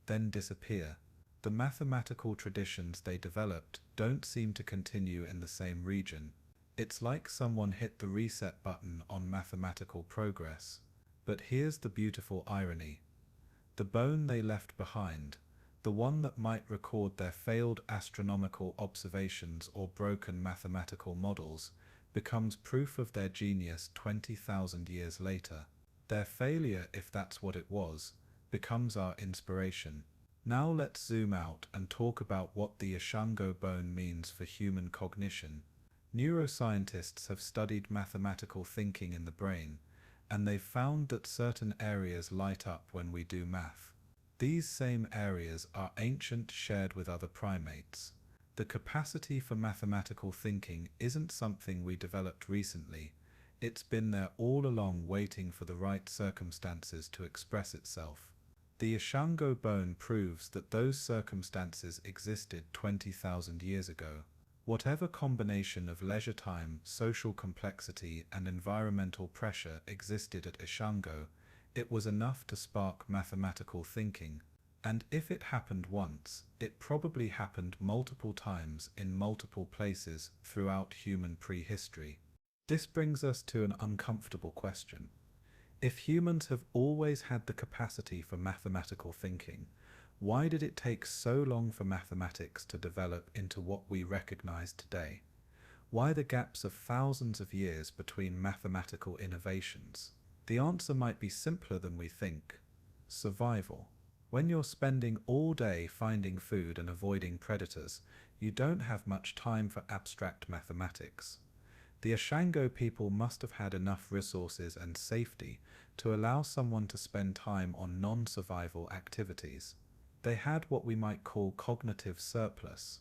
then disappear. The mathematical traditions they developed don't seem to continue in the same region. It's like someone hit the reset button on mathematical progress. But here's the beautiful irony. The bone they left behind, the one that might record their failed astronomical observations or broken mathematical models, becomes proof of their genius 20,000 years later. Their failure, if that's what it was, becomes our inspiration. Now let's zoom out and talk about what the Ishango bone means for human cognition. Neuroscientists have studied mathematical thinking in the brain, and they've found that certain areas light up when we do math. These same areas are ancient, shared with other primates. The capacity for mathematical thinking isn't something we developed recently. It's been there all along, waiting for the right circumstances to express itself. The Ishango bone proves that those circumstances existed 20,000 years ago. Whatever combination of leisure time, social complexity, and environmental pressure existed at Ishango, it was enough to spark mathematical thinking. And if it happened once, it probably happened multiple times in multiple places throughout human prehistory. This brings us to an uncomfortable question. If humans have always had the capacity for mathematical thinking, why did it take so long for mathematics to develop into what we recognize today? Why the gaps of thousands of years between mathematical innovations? The answer might be simpler than we think. Survival. When you're spending all day finding food and avoiding predators, you don't have much time for abstract mathematics. The Ishango people must have had enough resources and safety to allow someone to spend time on non-survival activities. They had what we might call cognitive surplus,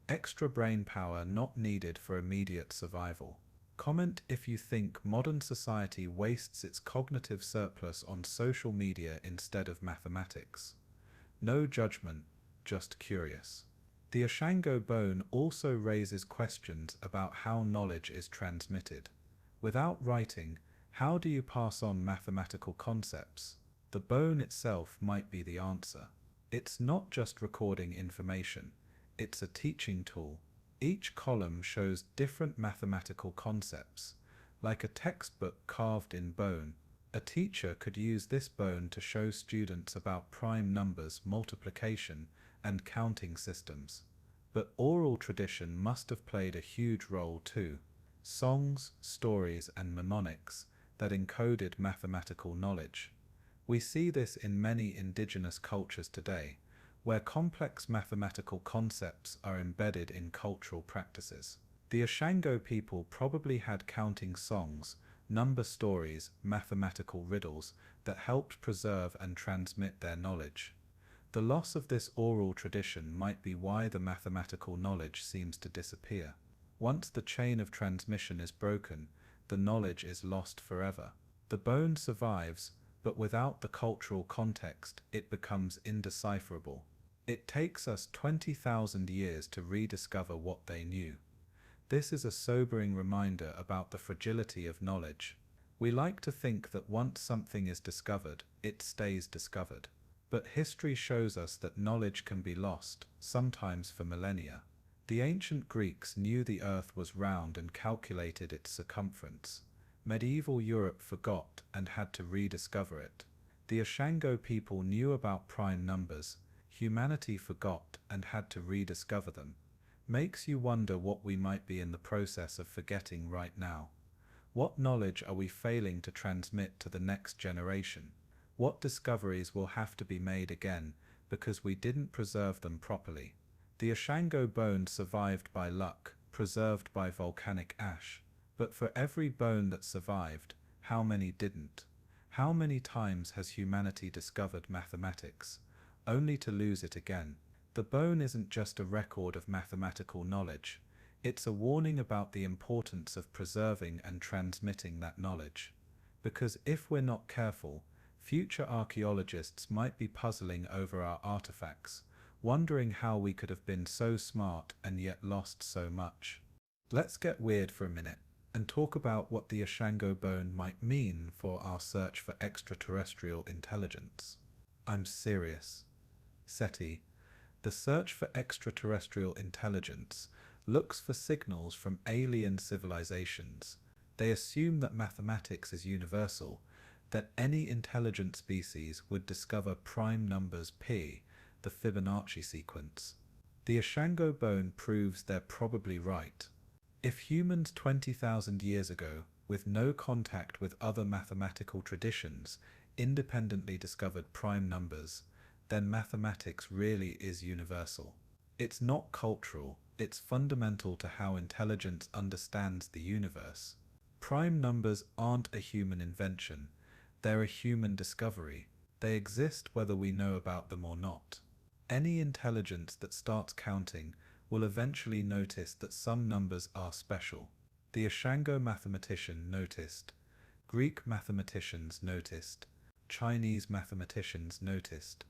extra brain power not needed for immediate survival. Comment if you think modern society wastes its cognitive surplus on social media instead of mathematics. No judgment, just curious. The Ishango bone also raises questions about how knowledge is transmitted. Without writing, how do you pass on mathematical concepts? The bone itself might be the answer. It's not just recording information, it's a teaching tool. Each column shows different mathematical concepts, like a textbook carved in bone. A teacher could use this bone to show students about prime numbers, multiplication, and counting systems. But oral tradition must have played a huge role too. Songs, stories, and mnemonics that encoded mathematical knowledge. We see this in many indigenous cultures today, where complex mathematical concepts are embedded in cultural practices. The Ishango people probably had counting songs, number stories, mathematical riddles that helped preserve and transmit their knowledge. The loss of this oral tradition might be why the mathematical knowledge seems to disappear. Once the chain of transmission is broken, the knowledge is lost forever. The bone survives, but without the cultural context, it becomes indecipherable. It takes us 20,000 years to rediscover what they knew. This is a sobering reminder about the fragility of knowledge. We like to think that once something is discovered, it stays discovered. But history shows us that knowledge can be lost, sometimes for millennia. The ancient Greeks knew the earth was round and calculated its circumference. Medieval Europe forgot and had to rediscover it. The Ishango people knew about prime numbers. Humanity forgot and had to rediscover them. Makes you wonder what we might be in the process of forgetting right now. What knowledge are we failing to transmit to the next generation? What discoveries will have to be made again because we didn't preserve them properly? The Ishango bone survived by luck, preserved by volcanic ash. But for every bone that survived, how many didn't? How many times has humanity discovered mathematics, only to lose it again? The bone isn't just a record of mathematical knowledge, it's a warning about the importance of preserving and transmitting that knowledge. Because if we're not careful, future archaeologists might be puzzling over our artifacts, wondering how we could have been so smart and yet lost so much. Let's get weird for a minute and talk about what the Ishango bone might mean for our search for extraterrestrial intelligence. I'm serious. SETI, the search for extraterrestrial intelligence, looks for signals from alien civilizations. They assume that mathematics is universal, that any intelligent species would discover prime numbers p, the Fibonacci sequence. The Ishango bone proves they're probably right. If humans 20,000 years ago, with no contact with other mathematical traditions, independently discovered prime numbers, then mathematics really is universal. It's not cultural, it's fundamental to how intelligence understands the universe. Prime numbers aren't a human invention, they're a human discovery. They exist whether we know about them or not. Any intelligence that starts counting will eventually notice that some numbers are special. The Ishango mathematician noticed, Greek mathematicians noticed, Chinese mathematicians noticed,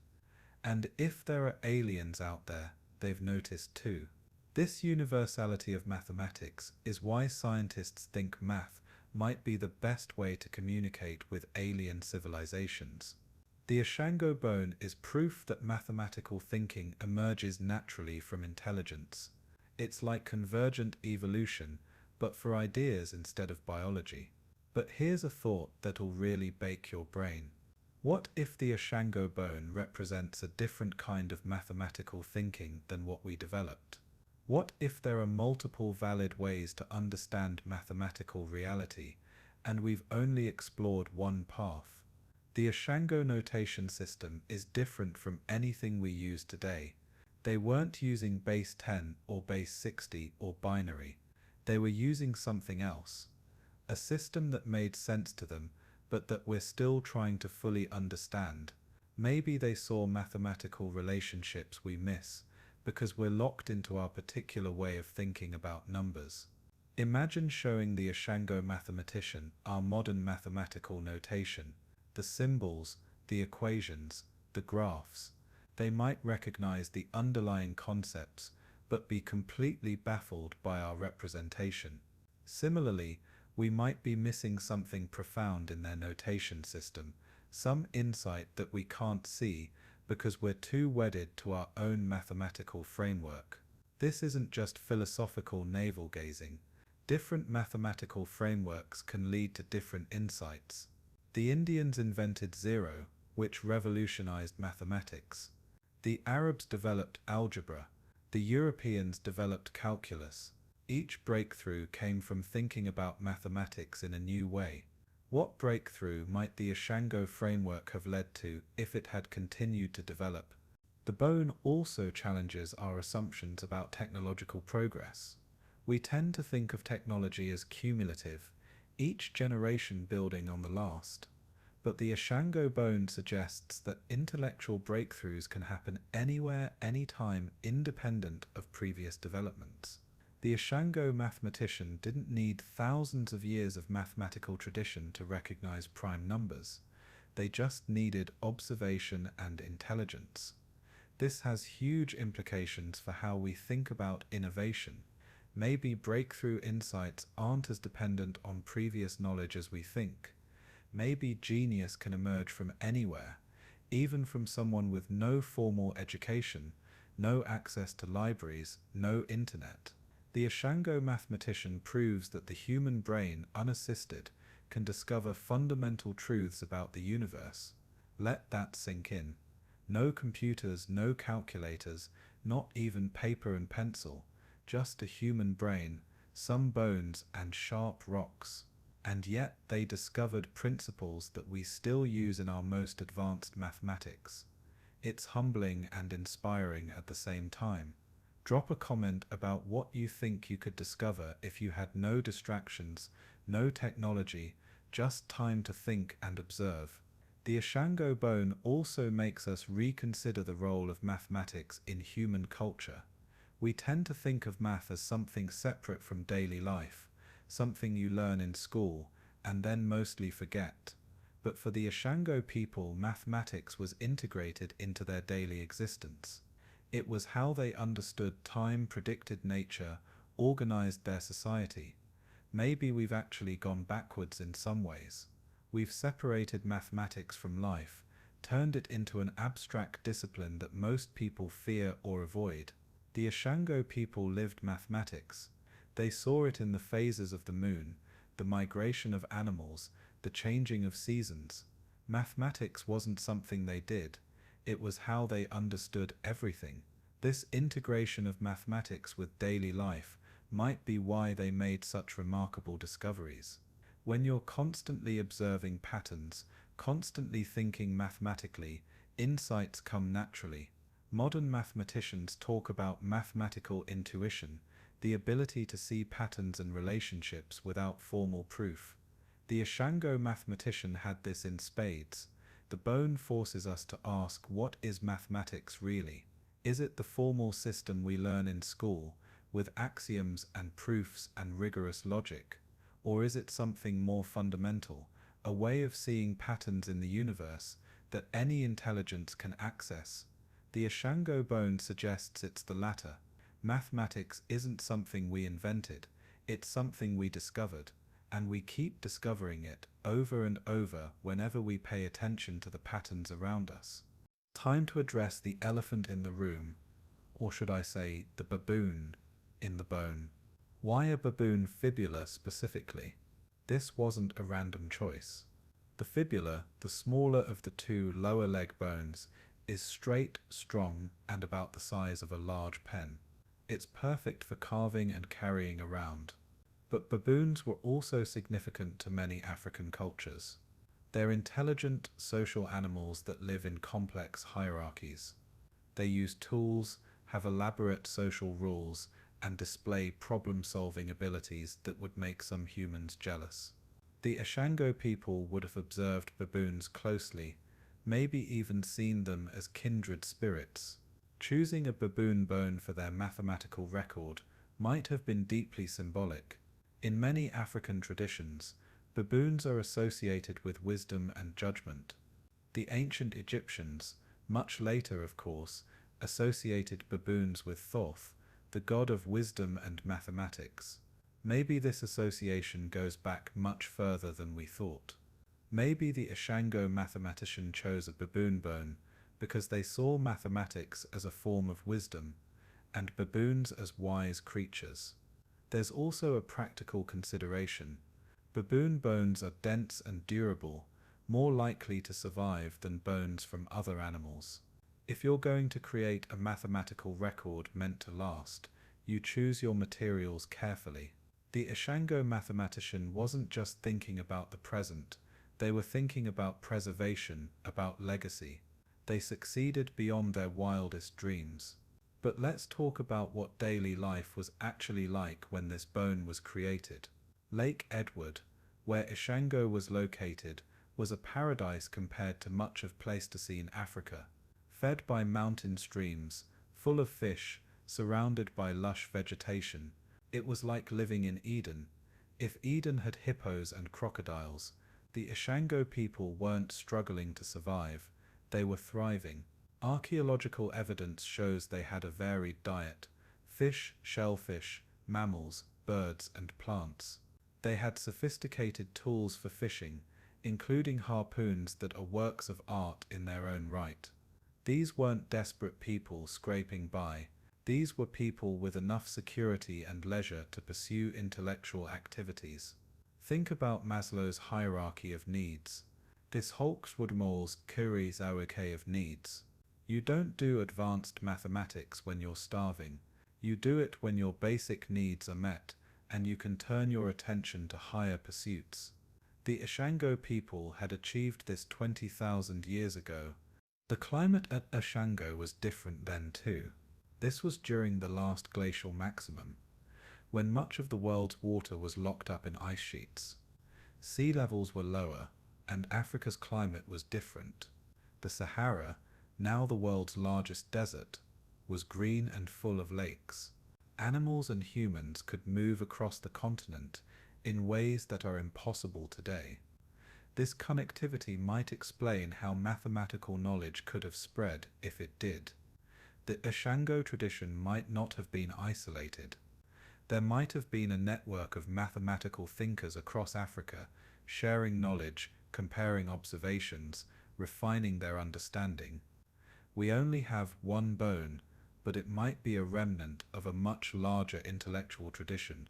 and if there are aliens out there, they've noticed too. This universality of mathematics is why scientists think math might be the best way to communicate with alien civilizations. The Ishango Bone is proof that mathematical thinking emerges naturally from intelligence. It's like convergent evolution, but for ideas instead of biology. But here's a thought that'll really bake your brain. What if the Ishango Bone represents a different kind of mathematical thinking than what we developed? What if there are multiple valid ways to understand mathematical reality, and we've only explored one path? The Ishango notation system is different from anything we use today. They weren't using base 10 or base 60 or binary. They were using something else. A system that made sense to them, but that we're still trying to fully understand. Maybe they saw mathematical relationships we miss, because we're locked into our particular way of thinking about numbers. Imagine showing the Ishango mathematician our modern mathematical notation, the symbols, the equations, the graphs. They might recognize the underlying concepts, but be completely baffled by our representation. Similarly, we might be missing something profound in their notation system, some insight that we can't see because we're too wedded to our own mathematical framework. This isn't just philosophical navel-gazing. Different mathematical frameworks can lead to different insights. The Indians invented zero, which revolutionized mathematics. The Arabs developed algebra. The Europeans developed calculus. Each breakthrough came from thinking about mathematics in a new way. What breakthrough might the Ishango framework have led to if it had continued to develop? The bone also challenges our assumptions about technological progress. We tend to think of technology as cumulative, each generation building on the last. But the Ishango Bone suggests that intellectual breakthroughs can happen anywhere, anytime, independent of previous developments. The Ishango mathematician didn't need thousands of years of mathematical tradition to recognize prime numbers. They just needed observation and intelligence. This has huge implications for how we think about innovation. Maybe breakthrough insights aren't as dependent on previous knowledge as we think. Maybe genius can emerge from anywhere, even from someone with no formal education, no access to libraries, no internet. The Ishango mathematician proves that the human brain, unassisted, can discover fundamental truths about the universe. Let that sink in. No computers, no calculators, not even paper and pencil, just a human brain, some bones and sharp rocks. And yet they discovered principles that we still use in our most advanced mathematics. It's humbling and inspiring at the same time. Drop a comment about what you think you could discover if you had no distractions, no technology, just time to think and observe. The Ishango Bone also makes us reconsider the role of mathematics in human culture. We tend to think of math as something separate from daily life, something you learn in school and then mostly forget. But for the Ishango people, mathematics was integrated into their daily existence. It was how they understood time, predicted nature, organized their society. Maybe we've actually gone backwards in some ways. We've separated mathematics from life, turned it into an abstract discipline that most people fear or avoid. The Ishango people lived mathematics. They saw it in the phases of the moon, the migration of animals, the changing of seasons. Mathematics wasn't something they did. It was how they understood everything. This integration of mathematics with daily life might be why they made such remarkable discoveries. When you're constantly observing patterns, Constantly thinking mathematically, insights come naturally. Modern mathematicians talk about mathematical intuition, the ability to see patterns and relationships without formal proof. The Ishango mathematician had this in spades. The bone forces us to ask, what is mathematics really? Is it the formal system we learn in school, with axioms and proofs and rigorous logic? Or is it something more fundamental, a way of seeing patterns in the universe that any intelligence can access? The Ishango bone suggests it's the latter. Mathematics isn't something we invented, it's something we discovered, and we keep discovering it over and over whenever we pay attention to the patterns around us. Time to address the elephant in the room, or should I say the baboon in the bone. Why a baboon fibula specifically? This wasn't a random choice. The fibula, the smaller of the two lower leg bones, is straight, strong, and about the size of a large pen. It's perfect for carving and carrying around. But baboons were also significant to many African cultures. They're intelligent, social animals that live in complex hierarchies. They use tools, have elaborate social rules, and display problem-solving abilities that would make some humans jealous. The Ishango people would have observed baboons closely, maybe even seen them as kindred spirits. Choosing a baboon bone for their mathematical record might have been deeply symbolic. In many African traditions, baboons are associated with wisdom and judgment. The ancient Egyptians, much later of course, associated baboons with Thoth, the god of wisdom and mathematics. Maybe this association goes back much further than we thought. Maybe the Ishango mathematician chose a baboon bone because they saw mathematics as a form of wisdom, and baboons as wise creatures. There's also a practical consideration. Baboon bones are dense and durable, more likely to survive than bones from other animals. If you're going to create a mathematical record meant to last, you choose your materials carefully. The Ishango mathematician wasn't just thinking about the present, they were thinking about preservation, about legacy. They succeeded beyond their wildest dreams. But let's talk about what daily life was actually like when this bone was created. Lake Edward, where Ishango was located, was a paradise compared to much of Pleistocene Africa. Fed by mountain streams, full of fish, surrounded by lush vegetation, it was like living in Eden. If Eden had hippos and crocodiles, the Ishango people weren't struggling to survive, they were thriving. Archaeological evidence shows they had a varied diet: fish, shellfish, mammals, birds, and plants. They had sophisticated tools for fishing, including harpoons that are works of art in their own right. These weren't desperate people scraping by. These were people with enough security and leisure to pursue intellectual activities. Think about Maslow's hierarchy of needs. This Holkswoodmole's Curie-Zauke of needs. You don't do advanced mathematics when you're starving. You do it when your basic needs are met, and you can turn your attention to higher pursuits. The Ishango people had achieved this 20,000 years ago. The climate at Ishango was different then too. This was during the last glacial maximum, when much of the world's water was locked up in ice sheets. Sea levels were lower, and Africa's climate was different. The Sahara, now the world's largest desert, was green and full of lakes. Animals and humans could move across the continent in ways that are impossible today. This connectivity might explain how mathematical knowledge could have spread if it did. The Ishango tradition might not have been isolated. There might have been a network of mathematical thinkers across Africa, sharing knowledge, comparing observations, refining their understanding. We only have one bone, but it might be a remnant of a much larger intellectual tradition.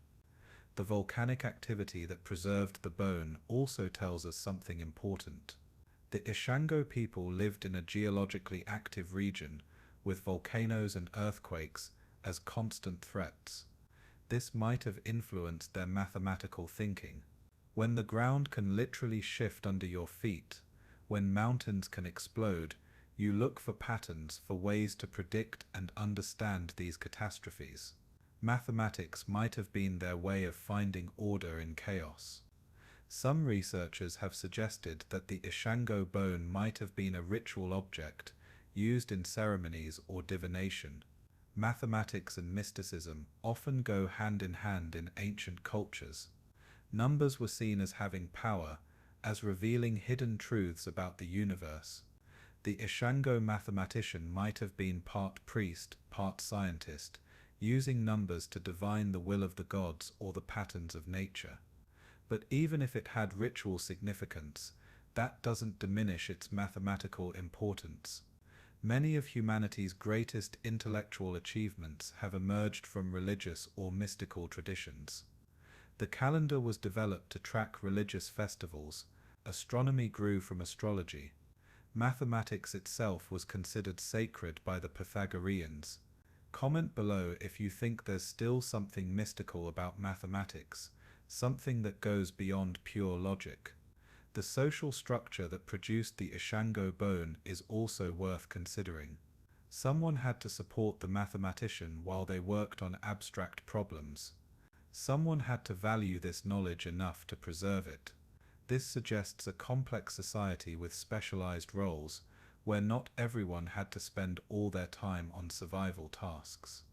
The volcanic activity that preserved the bone also tells us something important. The Ishango people lived in a geologically active region, with volcanoes and earthquakes as constant threats. This might have influenced their mathematical thinking. When the ground can literally shift under your feet, When mountains can explode, you look for patterns, for ways to predict and understand these catastrophes. Mathematics might have been their way of finding order in chaos. Some researchers have suggested that the Ishango bone might have been a ritual object used in ceremonies or divination. Mathematics and mysticism often go hand in ancient cultures. Numbers were seen as having power, as revealing hidden truths about the universe. The Ishango mathematician might have been part priest, part scientist, using numbers to divine the will of the gods or the patterns of nature. But even if it had ritual significance, that doesn't diminish its mathematical importance. Many of humanity's greatest intellectual achievements have emerged from religious or mystical traditions. The calendar was developed to track religious festivals, astronomy grew from astrology. Mathematics itself was considered sacred by the Pythagoreans. Comment below if you think there's still something mystical about mathematics, something that goes beyond pure logic. The social structure that produced the Ishango bone is also worth considering. Someone had to support the mathematician while they worked on abstract problems. Someone had to value this knowledge enough to preserve it. This suggests a complex society with specialized roles, where not everyone had to spend all their time on survival tasks.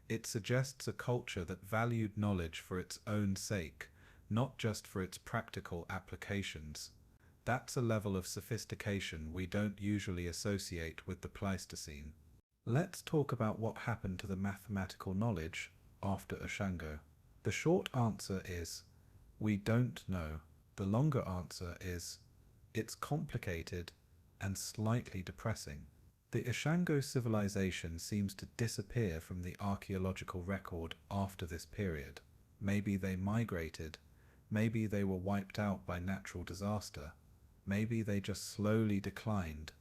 It suggests a culture that valued knowledge for its own sake, not just for its practical applications. That's a level of sophistication we don't usually associate with the Pleistocene. Let's talk about what happened to the mathematical knowledge after Ishango. The short answer is, we don't know. The longer answer is, it's complicated and slightly depressing. The Ishango civilization seems to disappear from the archaeological record after this period. Maybe they migrated, maybe they were wiped out by natural disaster, maybe they just slowly declined,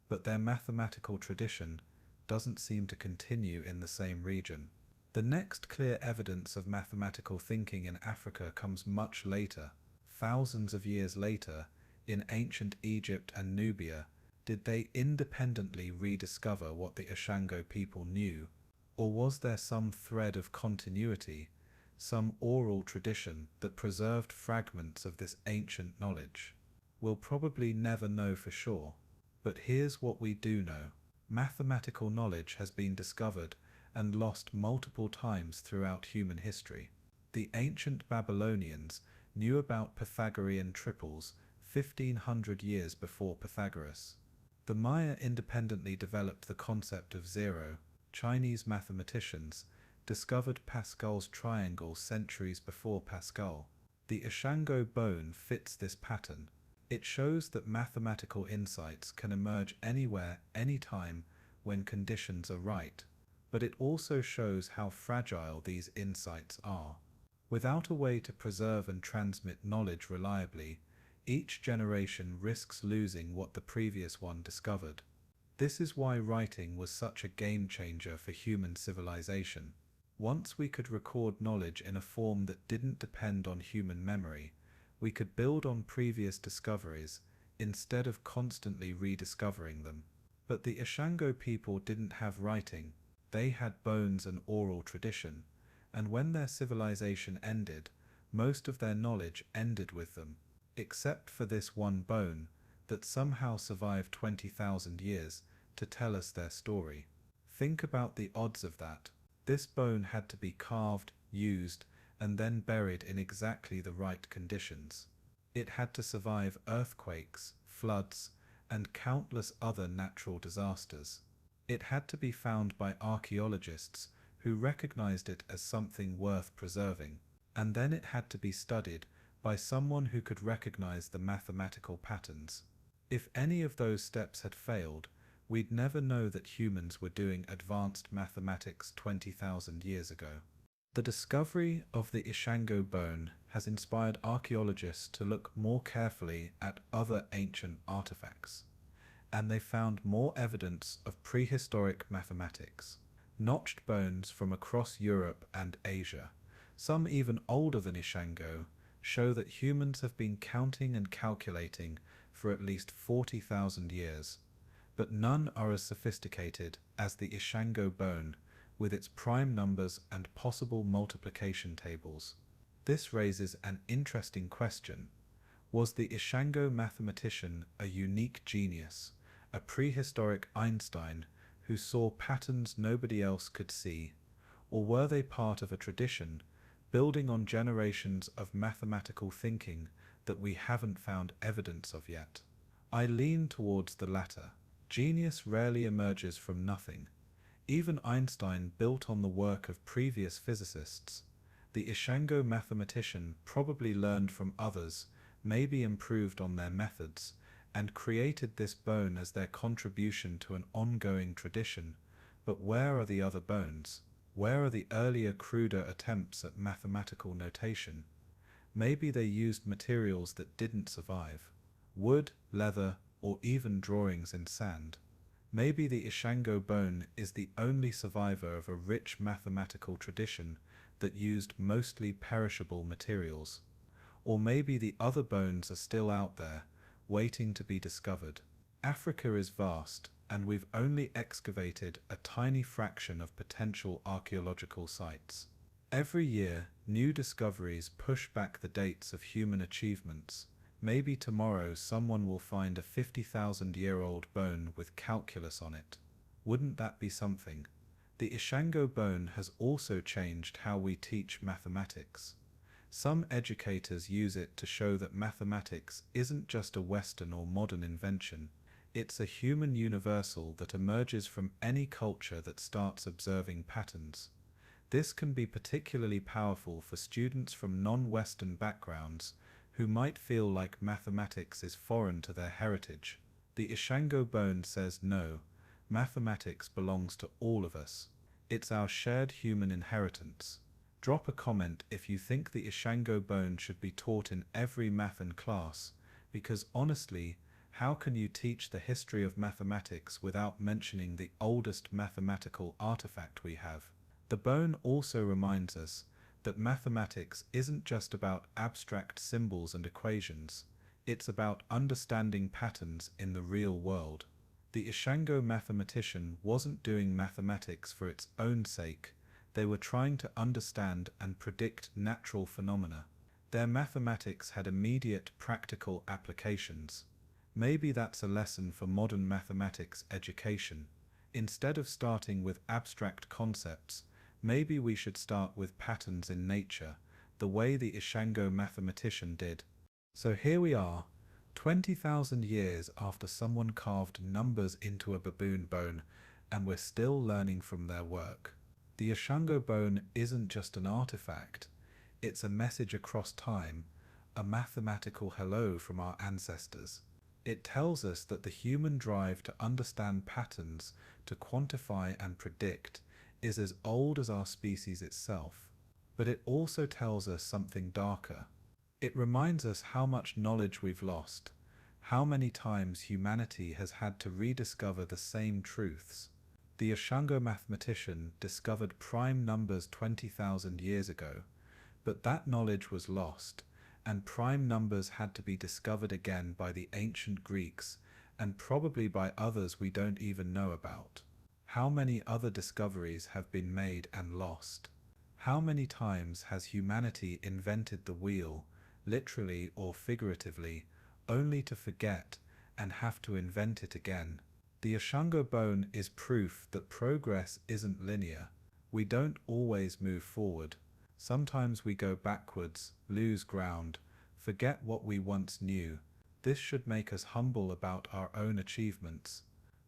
but their mathematical tradition doesn't seem to continue in the same region. The next clear evidence of mathematical thinking in Africa comes much later. Thousands of years later, in ancient Egypt and Nubia, did they independently rediscover what the Ishango people knew? Or was there some thread of continuity, some oral tradition that preserved fragments of this ancient knowledge? We'll probably never know for sure. But here's what we do know. Mathematical knowledge has been discovered and lost multiple times throughout human history. The ancient Babylonians knew about Pythagorean triples 1500 years before Pythagoras. The Maya independently developed the concept of zero. Chinese mathematicians discovered Pascal's triangle centuries before Pascal. The Ishango bone fits this pattern. It shows that mathematical insights can emerge anywhere, anytime, when conditions are right. But it also shows how fragile these insights are. Without a way to preserve and transmit knowledge reliably, each generation risks losing what the previous one discovered. This is why writing was such a game changer for human civilization. Once we could record knowledge in a form that didn't depend on human memory, we could build on previous discoveries instead of constantly rediscovering them. But the Ishango people didn't have writing. They had bones and oral tradition, and when their civilization ended, most of their knowledge ended with them, except for this one bone that somehow survived 20,000 years to tell us their story. Think about the odds of that. This bone had to be carved, used, and then buried in exactly the right conditions. It had to survive earthquakes, floods, and countless other natural disasters. It had to be found by archaeologists who recognized it as something worth preserving, and then it had to be studied by someone who could recognize the mathematical patterns. If any of those steps had failed, we'd never know that humans were doing advanced mathematics 20,000 years ago. The discovery of the Ishango bone has inspired archaeologists to look more carefully at other ancient artifacts, and they found more evidence of prehistoric mathematics. Notched bones from across Europe and Asia, some even older than Ishango, show that humans have been counting and calculating for at least 40,000 years, but none are as sophisticated as the Ishango bone, with its prime numbers and possible multiplication tables. This raises an interesting question. Was the Ishango mathematician a unique genius, a prehistoric Einstein who saw patterns nobody else could see, or were they part of a tradition, building on generations of mathematical thinking that we haven't found evidence of yet? I lean towards the latter. Genius rarely emerges from nothing. Even Einstein built on the work of previous physicists. The Ishango mathematician probably learned from others, maybe improved on their methods, and created this bone as their contribution to an ongoing tradition. But where are the other bones? Where are the earlier, cruder attempts at mathematical notation? Maybe they used materials that didn't survive. Wood, leather, or even drawings in sand. Maybe the Ishango bone is the only survivor of a rich mathematical tradition that used mostly perishable materials. Or maybe the other bones are still out there, waiting to be discovered. Africa is vast, and we've only excavated a tiny fraction of potential archaeological sites. Every year, new discoveries push back the dates of human achievements. Maybe tomorrow someone will find a 50,000-year-old bone with calculus on it. Wouldn't that be something? The Ishango bone has also changed how we teach mathematics. Some educators use it to show that mathematics isn't just a Western or modern invention. It's a human universal that emerges from any culture that starts observing patterns. This can be particularly powerful for students from non-Western backgrounds who might feel like mathematics is foreign to their heritage. The Ishango bone says no, mathematics belongs to all of us. It's our shared human inheritance. Drop a comment if you think the Ishango bone should be taught in every math class, because honestly, how can you teach the history of mathematics without mentioning the oldest mathematical artifact we have? The bone also reminds us that mathematics isn't just about abstract symbols and equations, it's about understanding patterns in the real world. The Ishango mathematician wasn't doing mathematics for its own sake, they were trying to understand and predict natural phenomena. Their mathematics had immediate practical applications. Maybe that's a lesson for modern mathematics education. Instead of starting with abstract concepts, maybe we should start with patterns in nature, the way the Ishango mathematician did. So here we are, 20,000 years after someone carved numbers into a baboon bone, and we're still learning from their work. The Ishango bone isn't just an artifact, it's a message across time, a mathematical hello from our ancestors. It tells us that the human drive to understand patterns, to quantify and predict, is as old as our species itself. But it also tells us something darker. It reminds us how much knowledge we've lost, how many times humanity has had to rediscover the same truths. The Ishango mathematician discovered prime numbers 20,000 years ago, but that knowledge was lost, and prime numbers had to be discovered again by the ancient Greeks, and probably by others we don't even know about. How many other discoveries have been made and lost? How many times has humanity invented the wheel, literally or figuratively, only to forget and have to invent it again? The Ishango bone is proof that progress isn't linear. We don't always move forward. Sometimes we go backwards, lose ground, forget what we once knew. This should make us humble about our own achievements.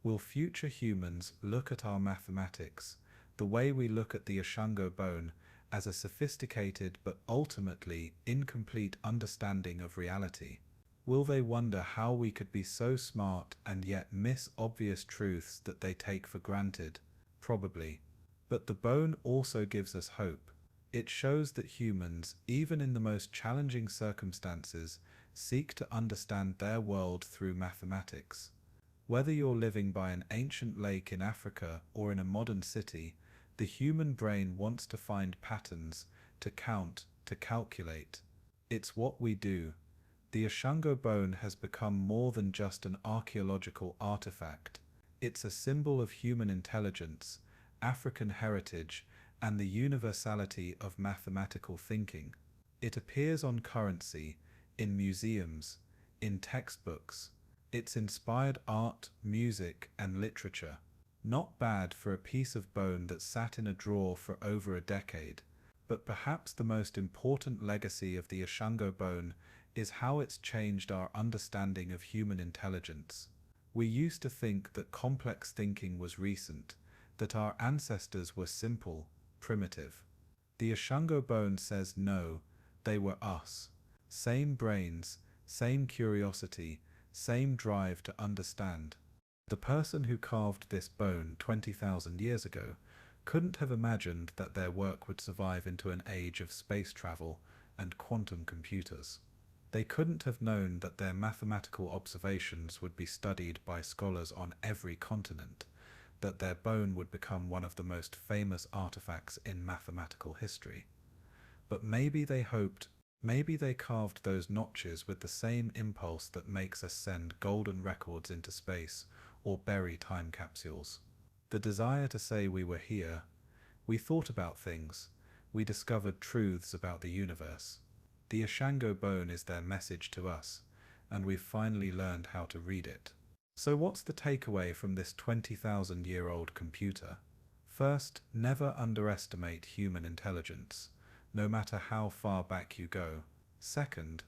Will future humans look at our mathematics, the way we look at the Ishango bone, as a sophisticated but ultimately incomplete understanding of reality? Will they wonder how we could be so smart and yet miss obvious truths that they take for granted? Probably. But the bone also gives us hope. It shows that humans, even in the most challenging circumstances, seek to understand their world through mathematics. Whether you're living by an ancient lake in Africa or in a modern city, the human brain wants to find patterns, to count, to calculate. It's what we do. The Ishango bone has become more than just an archaeological artifact. It's a symbol of human intelligence, African heritage, and the universality of mathematical thinking. It appears on currency, in museums, in textbooks. It's inspired art, music, and literature. Not bad for a piece of bone that sat in a drawer for over a decade. But perhaps the most important legacy of the Ishango bone is how it's changed our understanding of human intelligence. We used to think that complex thinking was recent, that our ancestors were simple, primitive. The Ishango bone says no, they were us. Same brains, same curiosity, same drive to understand. The person who carved this bone 20,000 years ago couldn't have imagined that their work would survive into an age of space travel and quantum computers. They couldn't have known that their mathematical observations would be studied by scholars on every continent, that their bone would become one of the most famous artifacts in mathematical history. But maybe they hoped, maybe they carved those notches with the same impulse that makes us send golden records into space or bury time capsules. The desire to say we were here, we thought about things, we discovered truths about the universe. The Ishango bone is their message to us, and we've finally learned how to read it. So what's the takeaway from this 20,000-year-old computer? First, never underestimate human intelligence, no matter how far back you go. Second,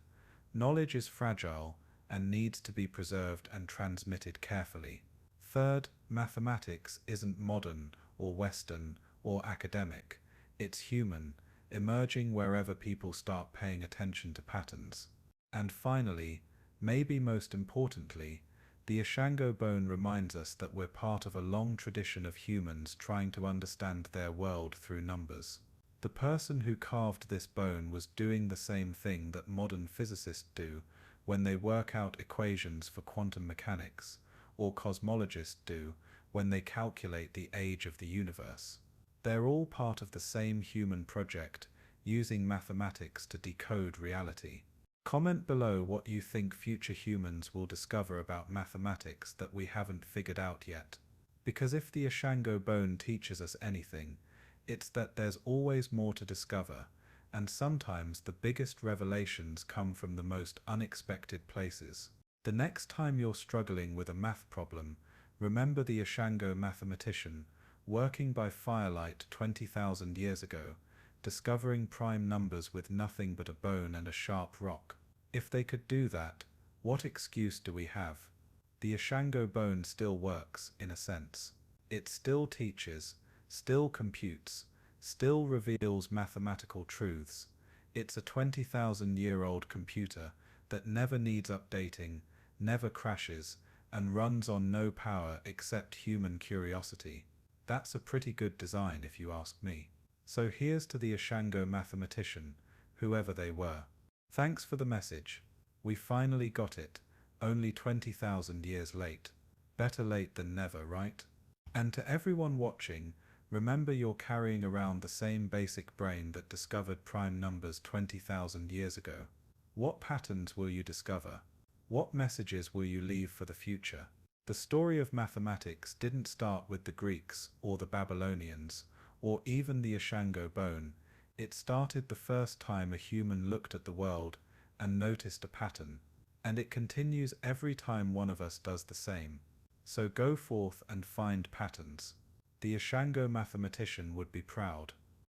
knowledge is fragile and needs to be preserved and transmitted carefully. Third, mathematics isn't modern or Western or academic. It's human, emerging wherever people start paying attention to patterns. And finally, maybe most importantly, the Ishango bone reminds us that we're part of a long tradition of humans trying to understand their world through numbers. The person who carved this bone was doing the same thing that modern physicists do when they work out equations for quantum mechanics, or cosmologists do when they calculate the age of the universe. They're all part of the same human project, using mathematics to decode reality. Comment below what you think future humans will discover about mathematics that we haven't figured out yet. Because if the Ishango bone teaches us anything, it's that there's always more to discover, and sometimes the biggest revelations come from the most unexpected places. The next time you're struggling with a math problem, remember the Ishango mathematician, working by firelight 20,000 years ago, discovering prime numbers with nothing but a bone and a sharp rock. If they could do that, what excuse do we have? The Ishango bone still works, in a sense. It still teaches, still computes, still reveals mathematical truths. It's a 20,000-year-old computer that never needs updating, never crashes, and runs on no power except human curiosity. That's a pretty good design if you ask me. So here's to the Ishango mathematician, whoever they were. Thanks for the message. We finally got it, only 20,000 years late. Better late than never, right? And to everyone watching, remember you're carrying around the same basic brain that discovered prime numbers 20,000 years ago. What patterns will you discover? What messages will you leave for the future? The story of mathematics didn't start with the Greeks or the Babylonians, or even the Ishango bone. It started the first time a human looked at the world and noticed a pattern, and it continues every time one of us does the same. So go forth and find patterns. The Ishango mathematician would be proud.